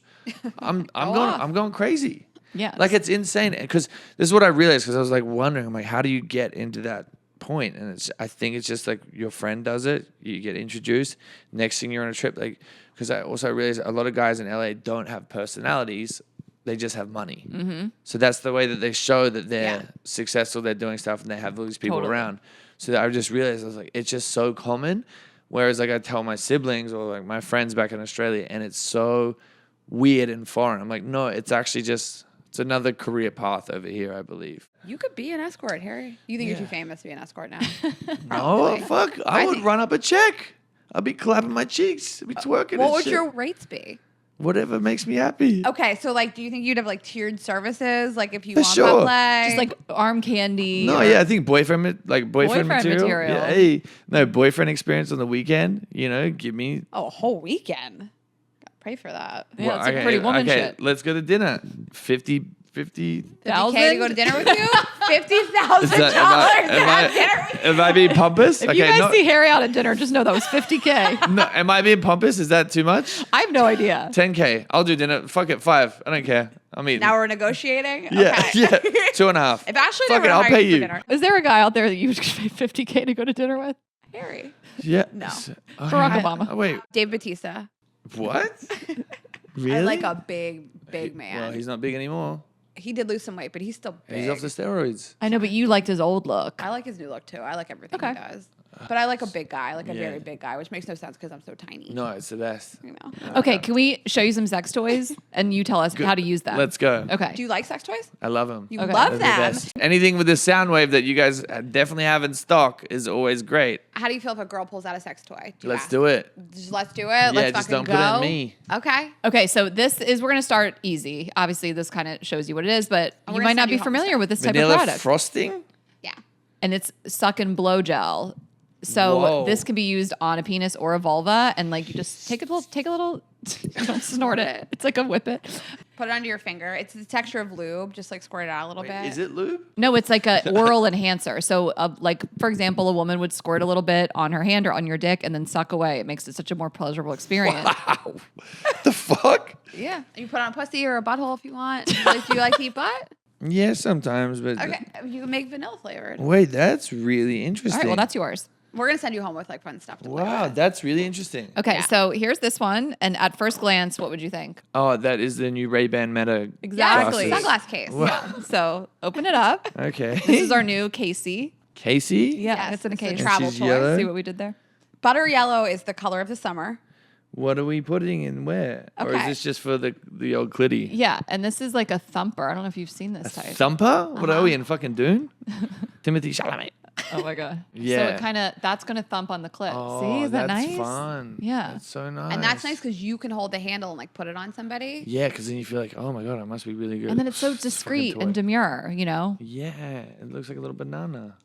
I'm going crazy. Yeah. Like, it's insane. Because this is what I realized, because I was like wondering, I'm like, how do you get into that point? And I think it's just like your friend does it, you get introduced, next thing you're on a trip. Like, because I also realized a lot of guys in LA don't have personalities, they just have money. Mm-hmm. So that's the way that they show that they're successful, they're doing stuff, and they have all these people around. So I just realized, I was like, it's just so common. Whereas like I tell my siblings or like my friends back in Australia, and it's so weird and foreign. I'm like, no, it's actually just, it's another career path over here, I believe. You could be an escort, Harry. You think you're too famous to be an escort now? No, fuck. I would run up a check. I'd be clapping my cheeks. I'd be twerking. What and would shit. your rates be? Whatever makes me happy. Okay, so like, do you think you'd have like tiered services, like if you For want sure. to play, just like arm candy. No, or- yeah, I think boyfriend Boyfriend material. material. Yeah, hey, no, boyfriend experience on the weekend. You know, give me. a whole weekend? Gotta pray for that. Yeah, it's like pretty woman shit. Let's go to dinner. 50. 50K to go to dinner with you? $50,000 Is to that- have dinner with you? Am I being pompous? If you guys see Harry out at dinner, just know that was $50K. No, am I being pompous? Is that too much? I have no idea. 10K. I'll do dinner. Fuck it, 5. I don't care. I'm eating. Now we're negotiating? Yeah, Okay. yeah. 2.5. If Ashley Fuck never it, I'll hired pay you for you. dinner, Is there a guy out there that you would pay $50K to go to dinner with? Harry. Yeah. No. Barack Obama. Oh, wait. Dave Bautista. What? Really? I like a big man. Well, he's not big anymore. He did lose some weight, but he's still big. He's off the steroids. I know, but you liked his old look. I like his new look too. I like everything Okay. he does. But I like a big guy, like a Yeah. very big guy, which makes no sense because I'm so tiny. No, it's the best. You know. Okay, can we show you some sex toys and you tell us how to use them? Let's go. Okay. Do you like sex toys? I love them. You Okay. love They're the them. best. Anything with the sound wave that you guys definitely have in stock is always great. How do you feel if a girl pulls out a sex toy? Let's do it. Just let's do it. Let's just fucking don't put it in go. me. Okay. Okay, so we're going to start easy. Obviously, this kind of shows you what it is, but we're you gonna might not send be you home familiar stuff. with this type of Vanilla product. frosting? Yeah. And it's suck and blow gel. So Whoa. this can be used on a penis or a vulva, and like you just take a little, don't snort it. It's like a whip it. Put it under your finger. It's the texture of lube. Just like squirt it out a little bit. Is it lube? No, it's like a oral enhancer. So, like for example, a woman would squirt a little bit on her hand or on your dick, and then suck away. It makes it such a more pleasurable experience. Wow. The fuck? Yeah. You put it on a pussy or a butthole if you want. Do you like to eat butt? Yeah, sometimes, but Okay. You can make vanilla flavored. wait, that's really All interesting. right, well that's yours. We're gonna send you home with like fun stuff to play Wow, with. that's really interesting. Okay, Yeah. so here's this one, and at first glance, what would you think? Oh, that is the new Ray-Ban Meta. Exactly. Yes, sunglass case. Wow. So open it up. Okay. This is our new Casey. Casey? Yeah, Yes, it's in a it's a case. travel she's toy. yellow? See what we did there? Butter yellow is the color of the summer. What are we putting in where? Or is Okay. this just for the old clitty? Yeah, and this is like a thumper. I don't know if you've seen this type. Thumper? What Uh-huh. are we in fucking Dune? Timothy Chalamet. Oh my God. Yeah. So that's going to thump on the clit. Oh, See, is that that's nice? fun. Yeah. That's so nice. And that's nice because you can hold the handle and like put it on somebody. Yeah, because then you feel like, oh my God, I must be really good. And then it's so Fucking discreet toy. and demure, you know? Yeah, it looks like a little banana.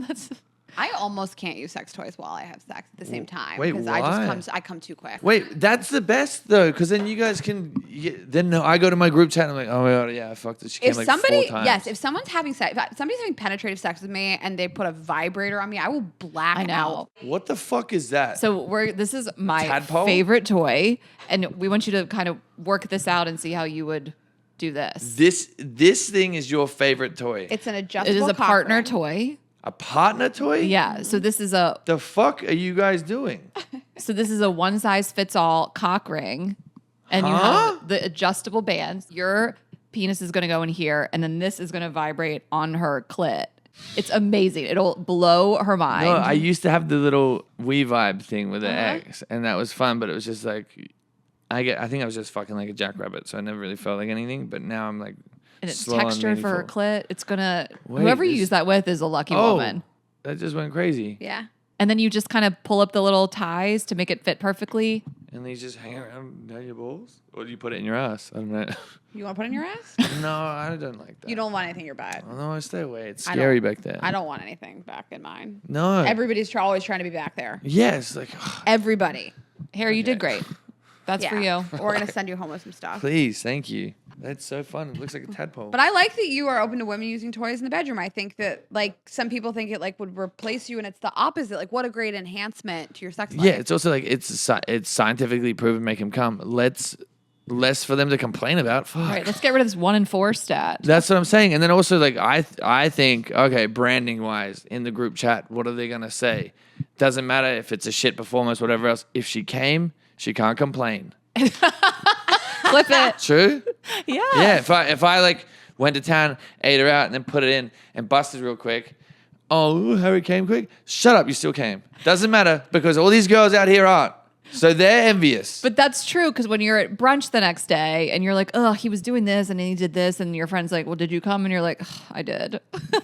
That's I almost can't use sex toys while I have sex at the same time. Wait, because why? I come too quick. Wait, that's the best though, because then you guys can. Then I go to my group chat and I'm like, oh my God, yeah, I fucked this. She came If like somebody, 4 times. yes, if someone's having sex, if somebody's having penetrative sex with me and they put a vibrator on me, I will black I know. out. What the fuck is that? So this is my Tadpole? favorite toy, and we want you to kind of work this out and see how you would do this. This thing is your favorite toy. It's an It adjustable is a cock partner ring. toy. A partner toy? Yeah. So this is a The fuck are you guys doing? one size fits all cock ring, and you Huh? have the adjustable bands. Your penis is going to go in here, and then this is going to vibrate on her clit. It's amazing. It'll blow her mind. No, I used to have the little Wii Vibe thing with the Uh-huh. X, and that was fun, but it was just like, I think I was just fucking like a jackrabbit, so I never really felt like anything. But now I'm like, and it's slow and textured for her meaningful. clit. It's gonna Wait, whoever you this- use that with is a lucky Oh, woman. that just went crazy. Yeah. And then you just kind of pull up the little ties to make it fit perfectly. And these just hang around down your balls, or do you put it in your ass? I don't know. You want to put it in your ass? No, I don't like that. You don't want anything in your butt. Oh, no, I stay away. It's I scary don't- back there. I don't want anything back in mine. No. Everybody's always trying to be back there. Yes, like, Everybody. Harry, you did great. That's for you. We're going to send you home with some stuff. please, thank you. That's so fun. It looks like a tadpole. But I like that you are open to women using toys in the bedroom. I think that like some people think it like would replace you, and it's the opposite. Like, what a great enhancement to your sex life. yeah, it's also like it's scientifically proven make him come. Less for them to complain about. Fuck. All right, let's get rid of this 1 in 4 stat. That's what I'm saying. And then also like I think, okay, branding wise in the group chat, what are they gonna say? Doesn't matter if it's a shit performance, whatever else. If she came, she can't complain. Flip it. True? Yeah. Yeah. If I like went to town, ate her out, and then put it in and busted real quick. Oh, Harry came quick. Shut up, you still came. Doesn't matter because all these girls out here aren't. So they're envious. But that's true because when you're at brunch the next day and you're like, oh, he was doing this and then he did this, and your friend's like, well, did you come? And you're like, I did.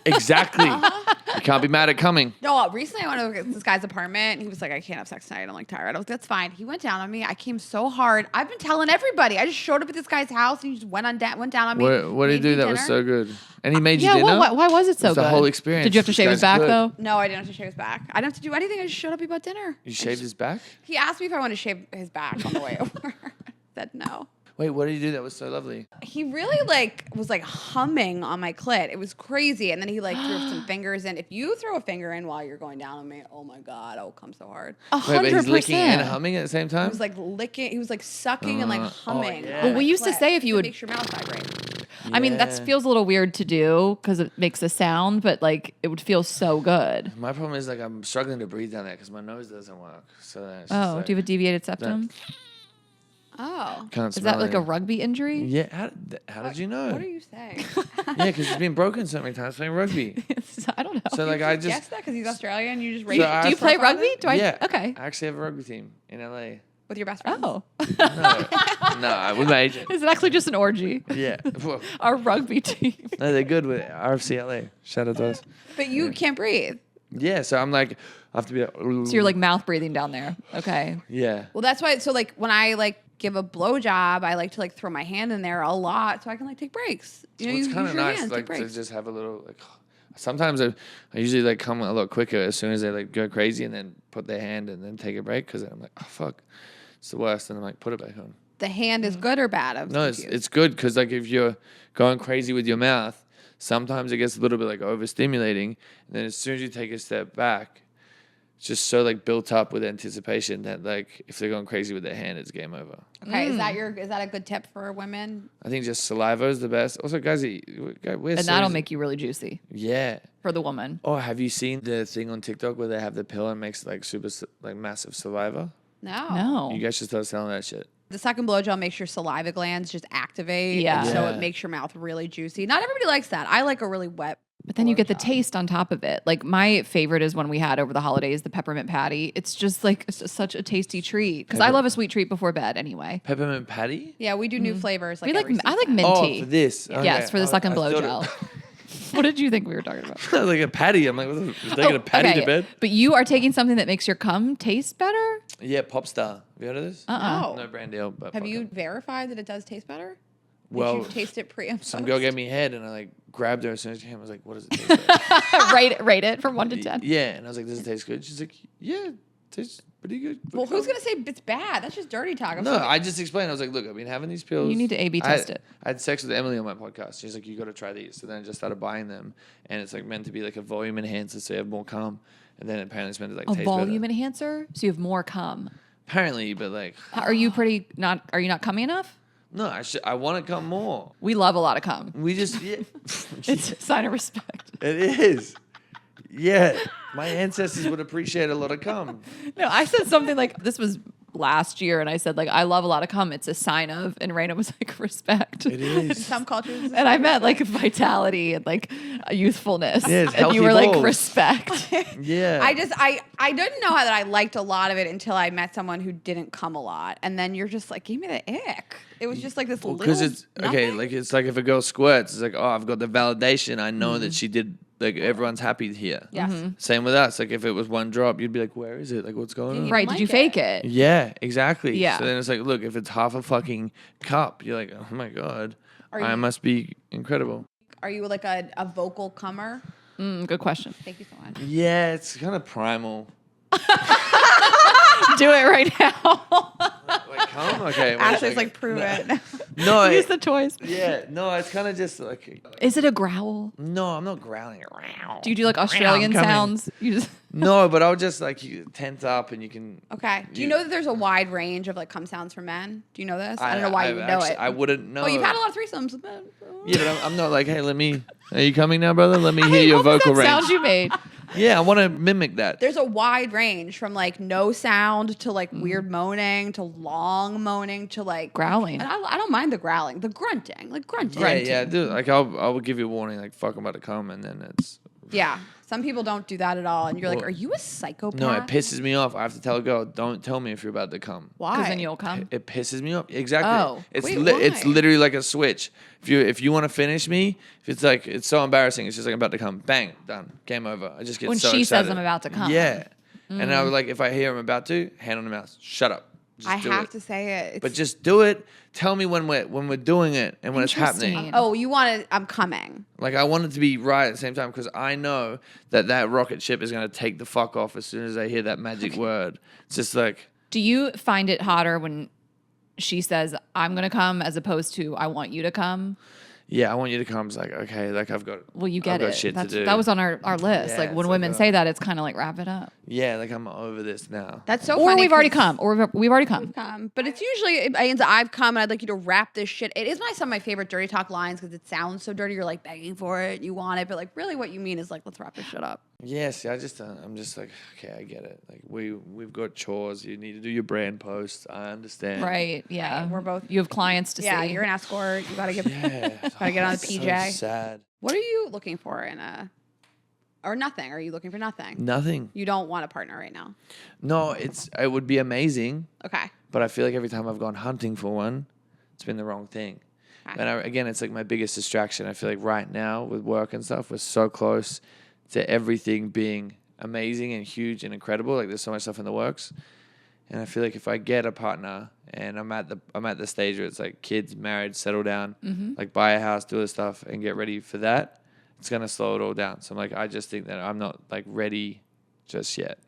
Exactly. You can't be mad at coming. No, recently I went to this guy's apartment and he was like, I can't have sex tonight. I'm like tired. I was like, that's fine. He went down on me. I came so hard. I've been telling everybody. I just showed up at this guy's house and he just went down on me. What did he made do me that was dinner. so good? And he made you Yeah, dinner? why was it so was good? the whole experience. Did you have to This shave his guy's back good. though? No, I didn't have to shave his back. I didn't have to do anything. I just showed up about dinner. You shaved his back? He asked me if I wanted to shave his back on the way over. I said no. Wait, what did he do that was so lovely? He really was humming on my clit. It was crazy. And then he like threw some fingers in. If you throw a finger in while you're going down on me, oh my God, I'll come so hard. Wait, but he's licking and 100%. humming at the same time? He was like licking, he was like sucking and like humming. yeah. on Well, my we used to clit. say if you It would- makes your mouth vibrate. I mean, that Yeah. feels a little weird to do because it makes a sound, but like it would feel so good. My problem is like I'm struggling to breathe down there because my nose doesn't work. So that's Oh, like, do you have a deviated septum? Oh. can't Is smell that like a anything. rugby injury? Yeah, how did you know? What are you saying? Yeah, because it's been broken so many times playing rugby. I don't know. So like I just Guess that because he's Australian. You just So raised I- do you play rugby? Do I? yeah, Okay. I actually have a rugby team in LA. with your best friend. Oh, No, with my agent. is it actually just an orgy? Yeah, well, Our rugby team. no, they're good with RFC LA. Shout out to us. But you can't breathe. Yeah, so I'm like, I have to be like, So you're like mouth breathing down there. Okay. yeah. Well, that's why. So like when I like give a blowjob, I like to like throw my hand in there a lot so I can like take breaks. You know, Well, it's you kind use of your nice hands, like take to breaks. just have a little like. Sometimes I usually like come a lot quicker as soon as they like go crazy and then put their hand and then take a break because I'm like, oh fuck, it's the worst, and I'm like, put it back on. The hand is good or bad? I'm No, confused. it's good because like if you're going crazy with your mouth, sometimes it gets a little bit like overstimulating, and then as soon as you take a step back, it's just so like built up with anticipation that like if they're going crazy with their hand, it's game over. Okay, is that a good tip for women? I think just saliva is the best. Also, guys, we're And that'll make you really juicy yeah. for the woman. Oh, have you seen the thing on TikTok where they have the pill and makes like super like massive saliva? No. No. You guys should start selling that shit. The second blowjob makes your saliva glands just activate. Yeah. and so Yeah. it makes your mouth really juicy. Not everybody likes that. I like a really wet. But then you get the blowjob. taste on top of it. Like my favorite is when we had over the holidays the peppermint patty. It's just like such a tasty treat because I love a sweet treat before bed anyway. Peppermint patty? Yeah, we do new flavors. Like We like every I like season. minty. Oh, for this. Yes, for the second blowjob. What did you think we were talking about? Like a patty. I'm like, was taking a patty to bed? But you are taking something that makes your cum taste better? Yeah, Popstar. Have you heard of this? No. No brand deal. But Have fuck you it. verified that it does taste better? Well, Did you taste it pre and post? some girl gave me head, and I like grabbed her as soon as she came. I was like, "What does it taste like?" Rate it from 1 to 10. Yeah, and I was like, "Does it taste good?" She's like, "Yeah, it tastes pretty good." Well, who's going to say it's bad? That's just dirty talk. No, I just explained. I was like, "Look, I've been having these pills. You need to A/B test it." I had sex with Emily on my podcast. She's like, "You got to try these." So then I just started buying them, and it's like meant to be like a volume enhancer, so you have more cum. And then apparently it's meant to like A taste volume better. enhancer? So you have more cum. Apparently, but like, Are you not cummy enough? no, I want to come more. We love a lot of cum. We just, yeah. It's a sign of respect. It is. Yeah. My ancestors would appreciate a lot of cum. No, I said something like, this was last year, and I said, like, I love a lot of cum. It's a sign of, and Raina was like, respect. It is. Some cultures. And I meant like vitality and like youthfulness. Yeah, it's and you healthy were like, balls. respect. Yeah. I didn't know that I liked a lot of it until I met someone who didn't come a lot. And then you're just like, give me the ick. It was just like this little. Because it's, okay, nothing. like, it's like if a girl squirts, it's like, oh, I've got the validation. I know that she did, like, everyone's happy here. Yes. Same with us. Like, if it was one drop, you'd be like, where is it? Like, what's going on? Right. Did you like fake it. it? Yeah, exactly. Yeah. So then it's like, look, if it's half a fucking cup, you're like, oh my God, I you- must be incredible. Are you like a vocal comer? Good question. Thank you so much. Yeah, it's kind of primal. Do it right now. Like, come? Okay. wait a Ashley's second. like, prove it. No, Use the toys. yeah, no, it's kind of just like, Is it a growl? no, I'm not growling. Do you do like Australian coming. sounds? You just No, but I'll just like you tense up and you can. Okay. Do you know that there's a wide range of like cum sounds for men? Do you know this? I don't know why you would know it. I wouldn't know. Oh, you've had a lot of threesomes with men. Yeah, but I'm not like, hey, are you coming now, brother? Let me hear your what was vocal that range. sound you made? Yeah, I want to mimic that. There's a wide range from like no sound to like weird moaning to long moaning to like Growling. And I don't mind the growling, the grunting, like grunting. Yeah, dude. Like I will give you a warning, like fuck, I'm about to come, and then it's. Yeah. Some people don't do that at all, and you're like, Well, "Are you a psychopath?" No, it pisses me off. I have to tell a girl, don't tell me if you're about to come. Why? Because then you'll come. It pisses me off. Exactly. Oh. It's Wait, it's why? literally like a switch. If you want to finish me, if it's like it's so embarrassing, it's just like I'm about to come, bang, done, game over. I just get When so she excited. says I'm about to come. Yeah, and I was like, if I hear I'm about to, hand on the mouth, shut up. Just I do have it. to say it. But just do it. Tell me when we're doing it and when it's happening. Interesting. Oh, you want to? I'm coming. Like I want it to be right at the same time because I know that rocket ship is going to take the fuck off as soon as I hear that magic word. It's just like. Do you find it hotter when she says, I'm going to come, as opposed to, I want you to come? Yeah, I want you to come. It's like, okay, like I've got. Well, you get I've got it. Shit to do. That was on our list. Yeah, like when it's women like, say that, it's kind of like wrap it up. Yeah, like I'm over this now. That's so Or funny. we've already 'cause- come. Or we've already come. But it's usually it ends. I've come and I'd like you to wrap this shit. It is some of my favorite dirty talk lines because it sounds so dirty. You're like begging for it, you want it, but like really, what you mean is like, let's wrap this shit up. Yeah, see, I'm just like, okay, I get it. Like we've got chores. You need to do your brand posts. I understand. Right. Yeah. Right, we're both- You have clients to Yeah, see. you're an escort. You gotta give. Yeah. Gotta get on the It's PJ. So sad. What are you looking for in a, or nothing? Are you looking for nothing? Nothing. You don't want a partner right now. No, it would be amazing, Okay. but I feel like every time I've gone hunting for one, it's been the wrong thing. Okay. And again, it's like my biggest distraction. I feel like right now with work and stuff, we're so close to everything being amazing and huge and incredible. Like there's so much stuff in the works, and I feel like if I get a partner and I'm at the stage where it's like kids, married, settle down, like buy a house, do this stuff, and get ready for that, it's gonna slow it all down. So I'm like, I just think that I'm not like ready just yet.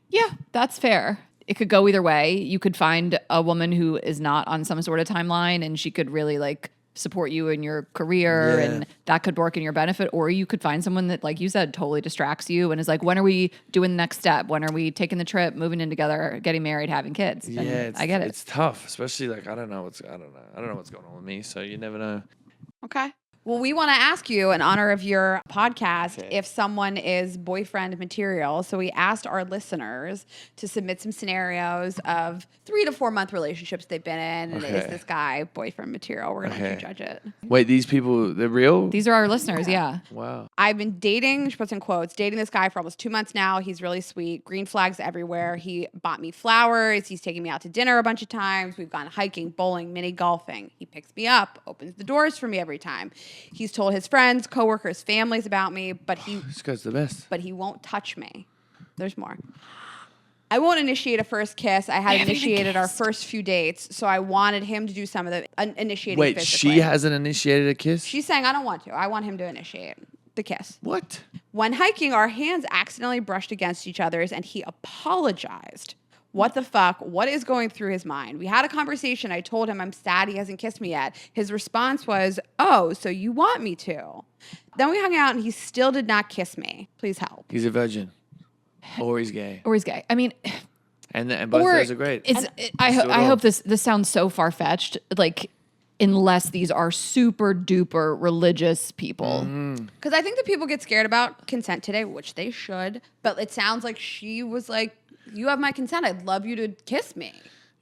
Yeah, that's fair. It could go either way. You could find a woman who is not on some sort of timeline and she could really like support you in your career Yeah. and that could work in your benefit. Or you could find someone that, like you said, totally distracts you and is like, when are we doing the next step? When are we taking the trip, moving in together, getting married, having kids? And Yeah, I get it. It's tough, especially like I don't know what's going on with me. So you never know. Okay. Well, we want to ask you, in honor of your podcast, Okay. if someone is boyfriend material. So we asked our listeners to submit some scenarios of 3 to 4 month relationships they've been in. And is Okay. this guy boyfriend material? We're going to let you judge it. Wait, these people, they're real? These are our listeners, yeah. Wow. I've been dating, she puts in quotes, dating this guy for almost 2 months now. He's really sweet. Green flags everywhere. He bought me flowers. He's taken me out to dinner a bunch of times. We've gone hiking, bowling, mini golfing. He picks me up, opens the doors for me every time. He's told his friends, coworkers, families about me, but This guy's the best. he won't touch me. There's more. I won't initiate a first kiss. I had initiated our first few dates, so I wanted him to do some of the initiating Wait, physically. she hasn't initiated a kiss? She's saying, I don't want to. I want him to initiate the kiss. What? When hiking, our hands accidentally brushed against each other's, and he apologized. What the fuck? What is going through his mind? We had a conversation. I told him I'm sad he hasn't kissed me yet. His response was, oh, so you want me to? Then we hung out, and he still did not kiss me. Please help. He's a virgin. Or he's gay. Or he's gay. I mean, And both of those are great. I hope this sounds so far fetched. Like, unless these are super duper religious people. Because I think that people get scared about consent today, which they should. But it sounds like she was like, you have my consent. I'd love you to kiss me.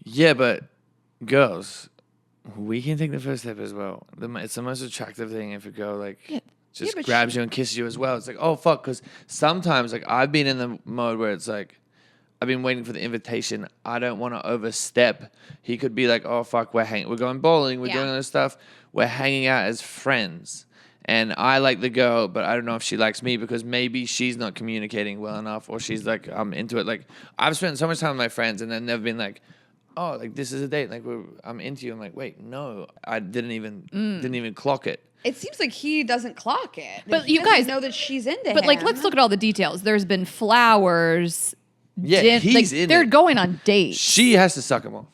Yeah, but girls, we can take the first step as well. It's the most attractive thing if a girl just grabs you and kisses you as well. It's like, oh fuck, because sometimes like I've been in the mode where it's like I've been waiting for the invitation. I don't want to overstep. He could be like, oh fuck, we're going bowling, we're doing all this stuff. We're hanging out as friends. And I like the girl, but I don't know if she likes me because maybe she's not communicating well enough, or she's like, I'm into it. Like I've spent so much time with my friends and then they've been like, oh, like this is a date. Like I'm into you. I'm like, wait, no, I didn't even clock it. It seems like he doesn't clock it. But he you doesn't guys know that she's into him. But like, let's look at all the details. There's been flowers. Yeah, he's in They're it. going on dates. She has to suck him off.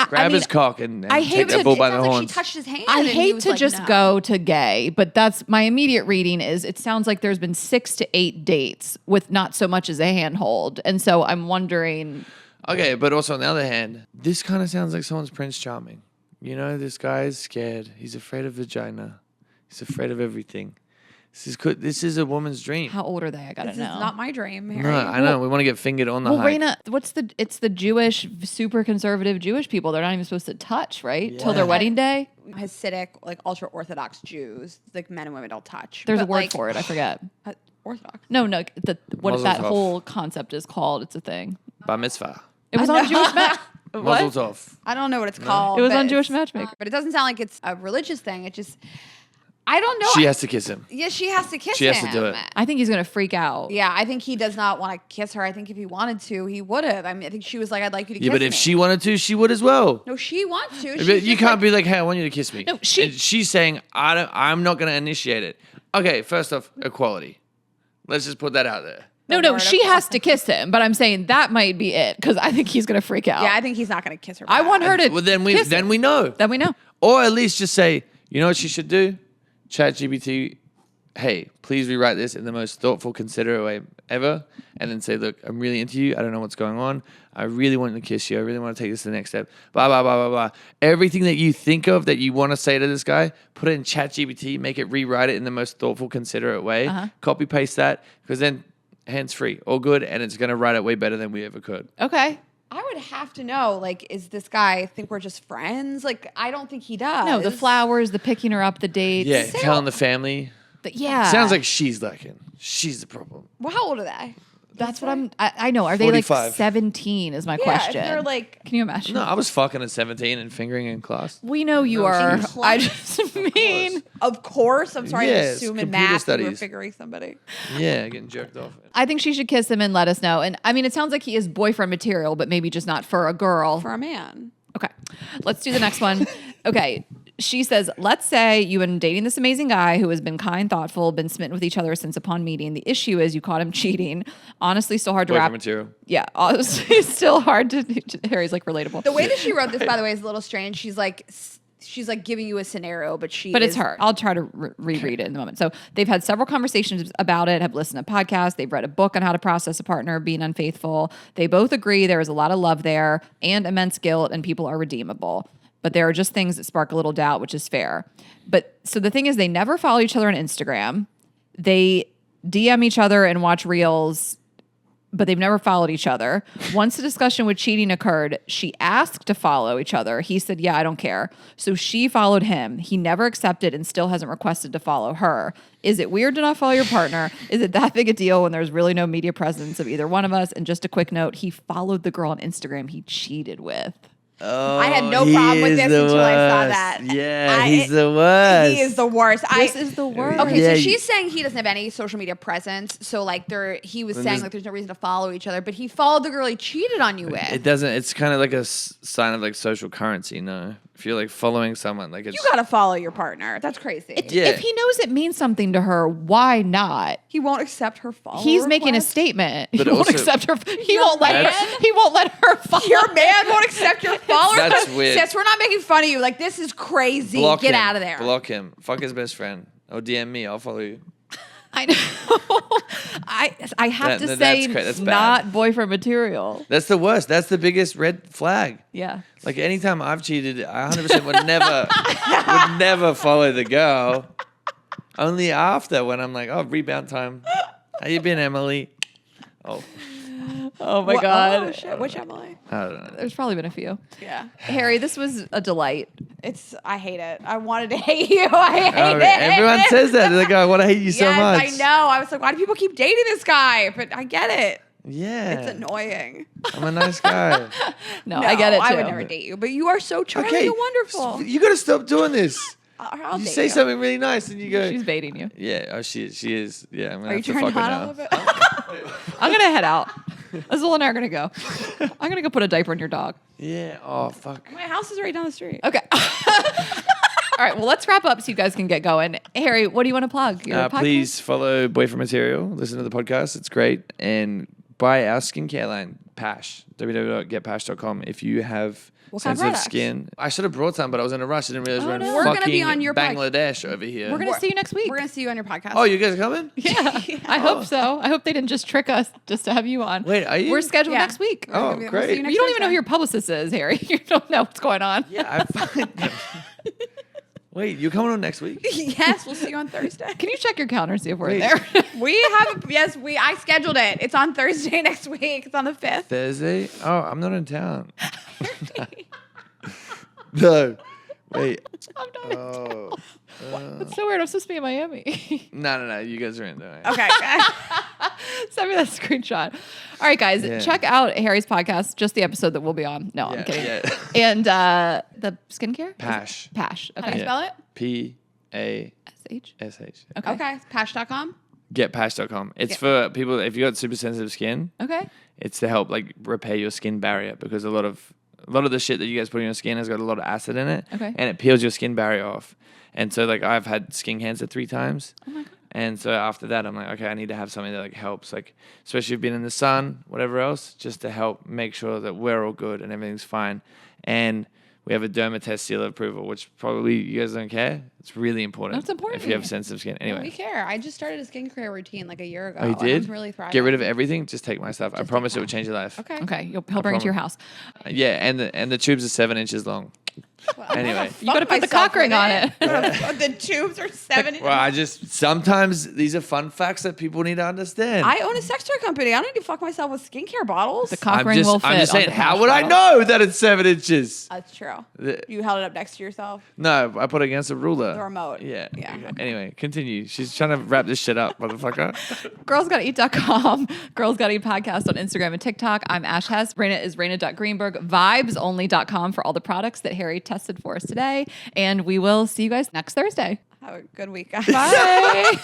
Grab his cock and I take hate that to- bull It by the sounds like horns. she touched his hand. I and he hate was to like, just no. go to gay, but that's my immediate reading is it sounds like there's been 6 to 8 dates with not so much as a handhold. And so I'm wondering. Okay, but also on the other hand, this kind of sounds like someone's Prince Charming. You know, this guy is scared. He's afraid of vagina. He's afraid of everything. This is a woman's dream. How old are they? I gotta This know. is not my dream, Harry. No, I know. We want to get fingered on the Well, hike. Raina, it's the Jewish, super conservative Jewish people. They're not even supposed to touch, right? Till their Yeah. wedding day. Hasidic, like ultra Orthodox Jews, like men and women don't touch. There's a But, word like, for it. I forget. Orthodox. No, what Mazel that tov. whole concept is called. It's a thing. Bar mitzvah. It was on Jewish Mazel What? tov. I don't know what it's called. It was but on Jewish it's- Matchmaker. But it doesn't sound like it's a religious thing. It just, I don't know. She has to kiss him. Yeah, she has to kiss She him. has to do it. I think he's gonna freak out. Yeah, I think he does not want to kiss her. I think if he wanted to, he would have. I mean, I think she was like, "I'd like you to kiss Yeah, me." but if she wanted to, she would as well. no, she wants to. But She's you just can't like, be like, "Hey, I want you to kiss me." No, And she's saying, I'm not going to initiate it." Okay, first off, equality. Let's just put that out there. No, word she of- has to kiss him. But I'm saying that might be it because I think he's gonna freak out. Yeah, I think he's not going to kiss her. I back. want her to. Well, then we kiss him. know. Then we know. Or at least just say, you know what she should do? ChatGPT, hey, please rewrite this in the most thoughtful, considerate way ever. And then say, look, I'm really into you. I don't know what's going on. I really want to kiss you. I really want to take this to the next step. Blah, blah, blah, blah, blah. Everything that you think of that you want to say to this guy, put it in ChatGPT, make it rewrite it in the most thoughtful, considerate way. Copy paste that, because then hands free, all good, and it's going to write it way better than we ever could. Okay. I would have to know, like, is this guy think we're just friends? Like, I don't think he does. No, the flowers, the picking her up, the dates. Yeah, telling the family. Yeah. Sounds like she's lacking. She's the problem. Well, how old are they? That's what I know. Are they 45. like 17 is my Yeah, question. if they're like, Can you imagine? No, I was fucking at 17 and fingering in class. We know you No, are. she's- I just mean, of course. I'm sorry to Yes, assume in computer math you were studies. figuring somebody. Yeah, getting jerked off. I think she should kiss him and let us know. And I mean, it sounds like he is boyfriend material, but maybe just not for a girl. For a man. Okay. Let's do the next one. Okay. She says, let's say you've been dating this amazing guy who has been kind, thoughtful, been smitten with each other since upon meeting. The issue is you caught him cheating. Honestly, still hard to Boyfriend wrap. material. Yeah. Honestly, still hard to. Harry's like relatable. The way that she wrote this, by the way, is a little strange. She's like giving you a scenario, but But it's her. I'll try to reread it in a moment. So they've had several conversations about it, have listened to podcasts, they've read a book on how to process a partner being unfaithful. They both agree there is a lot of love there and immense guilt, and people are redeemable. But there are just things that spark a little doubt, which is fair. But so the thing is, they never follow each other on Instagram. They DM each other and watch reels, but they've never followed each other. Once the discussion with cheating occurred, she asked to follow each other. He said, yeah, I don't care. So she followed him. He never accepted and still hasn't requested to follow her. Is it weird to not follow your partner? Is it that big a deal when there's really no media presence of either one of us? And just a quick note, he followed the girl on Instagram he cheated with. I had no problem with this until I saw that. Yeah, he's the worst. He is the worst. This is the worst. Okay, Yeah, so she's saying he doesn't have any social media presence. So like he was saying like there's no reason to follow each other, but he followed the girl he cheated on you with. It doesn't. It's kind of like a sign of like social currency. No, if you're like following someone, like it's. You gotta follow your partner. That's crazy. Yeah. If he knows it means something to her, why not? He won't accept her follow. He's making a request. statement. But He won't also- accept her. He Your won't let man? her. He won't let her follow. Your man won't accept your follower. That's weird. Sis, we're not making fun of you. Like this is crazy. Block Get him. out of there. Block him. Fuck his best friend. Or DM me. I'll follow you. I know. I have to say, that's bad. not boyfriend material. That's the worst. That's the biggest red flag. Yeah. Like anytime I've cheated, I 100% would never follow the girl. Only after when I'm like, oh, rebound time. How you been, Emily? Oh, Oh my What- God. Oh, shit. Which Emily? I don't know. There's probably been a few. Yeah. Harry, this was a delight. I hate it. I wanted to hate you. I hate Oh, it. everyone says that. They're like, I want to hate you so Yes, much. I know. I was like, why do people keep dating this guy? But I get it. Yeah. It's annoying. I'm a nice guy. No, I get it too. I would never date you, but you are so charming and wonderful. You got to stop doing this. I'll You date say you. something really nice and you go, She's baiting you. yeah, oh, she is. Yeah, I'm going Are you to have to turned fuck her on a now. little bit? I'm gonna head out. Azul and I are gonna go. I'm gonna go put a diaper on your dog. Yeah, oh, fuck. My house is right down the street. Okay. All right. Well, let's wrap up so you guys can get going. Harry, what do you want to plug? Your podcast? Please follow Boyfriend Material. Listen to the podcast. It's great. And buy our skincare line, Pash, www.getpash.com. If you have What kind of sensitive products? skin. I should have brought some, but I was in a rush. I didn't realize we're in no. We're gonna fucking be on your pod- Bangladesh over here. We're gonna see you next week. We're going to see you on your podcast. Oh, you guys are coming? Yeah, I hope so. I hope they didn't just trick us just to have you on. Wait, are you? We're scheduled Yeah. next week. Oh, We'll see great. you next You don't even know Thursday. who your publicist is, Harry. You don't know what's going on. Yeah, Wait, you coming on next week? Yes, we'll see you on Thursday. Can you check your calendar and see if we're Wait. there? I scheduled it. It's on Thursday next week. It's on the 5th. Thursday? Oh, I'm not in town. No. Wait. I'm not. Oh. That's so weird. I'm supposed to be in Miami. No. You guys are in there. Okay. Send me that screenshot. All right, guys, Yeah. check out Harry's podcast, just the episode that we'll be on. No, I'm Yeah, kidding. yeah. And the skincare? Pash. Pash. How do you Okay. spell it? SH. PASH. Okay. Okay. Pash.com. Getpash.com. It's for people, if you got super sensitive skin, Okay. it's to help like repair your skin barrier because a lot of the shit that you guys put on your skin has got a lot of acid in it. Okay. And it peels your skin barrier off. And so like I've had skin cancer 3 times. Oh my God. And so after that, I'm like, okay, I need to have something that like helps, like especially if you've been in the sun, whatever else, just to help make sure that we're all good and everything's fine. And we have a dermatest seal of approval, which probably you guys don't care. It's really important. That's important. If you have sensitive skin. We Anyway. care. I just started a skincare routine like a year ago. Oh, you and did? I'm really thriving. Get rid of everything. Just take my stuff. I Just promise take it will change your life. Okay. Okay. He'll bring it to your house. Yeah, and the tubes are 7 inches long. Well, Anyway. You gotta put the cock ring on it. The tubes are 7 inches. Well, I just sometimes these are fun facts that people need to understand. I own a sex toy company. I don't need to fuck myself with skincare bottles. The cock ring will fit. I'm just on saying, the how Pash would I bottle. know that it's 7 inches? That's true. The- You held it up next to yourself. No, I put it against a ruler. The remote. Yeah. Yeah. Okay. Anyway, continue. She's trying to wrap this shit up, motherfucker. Girlsgottaeat.com. Girls Gotta Eat podcast on Instagram and TikTok. I'm Ash Hess. Raina is Raina.Greenberg. Vibesonly.com for all the products that Harry tested for us today. And we will see you guys next Thursday. Have a good week, guys. Bye.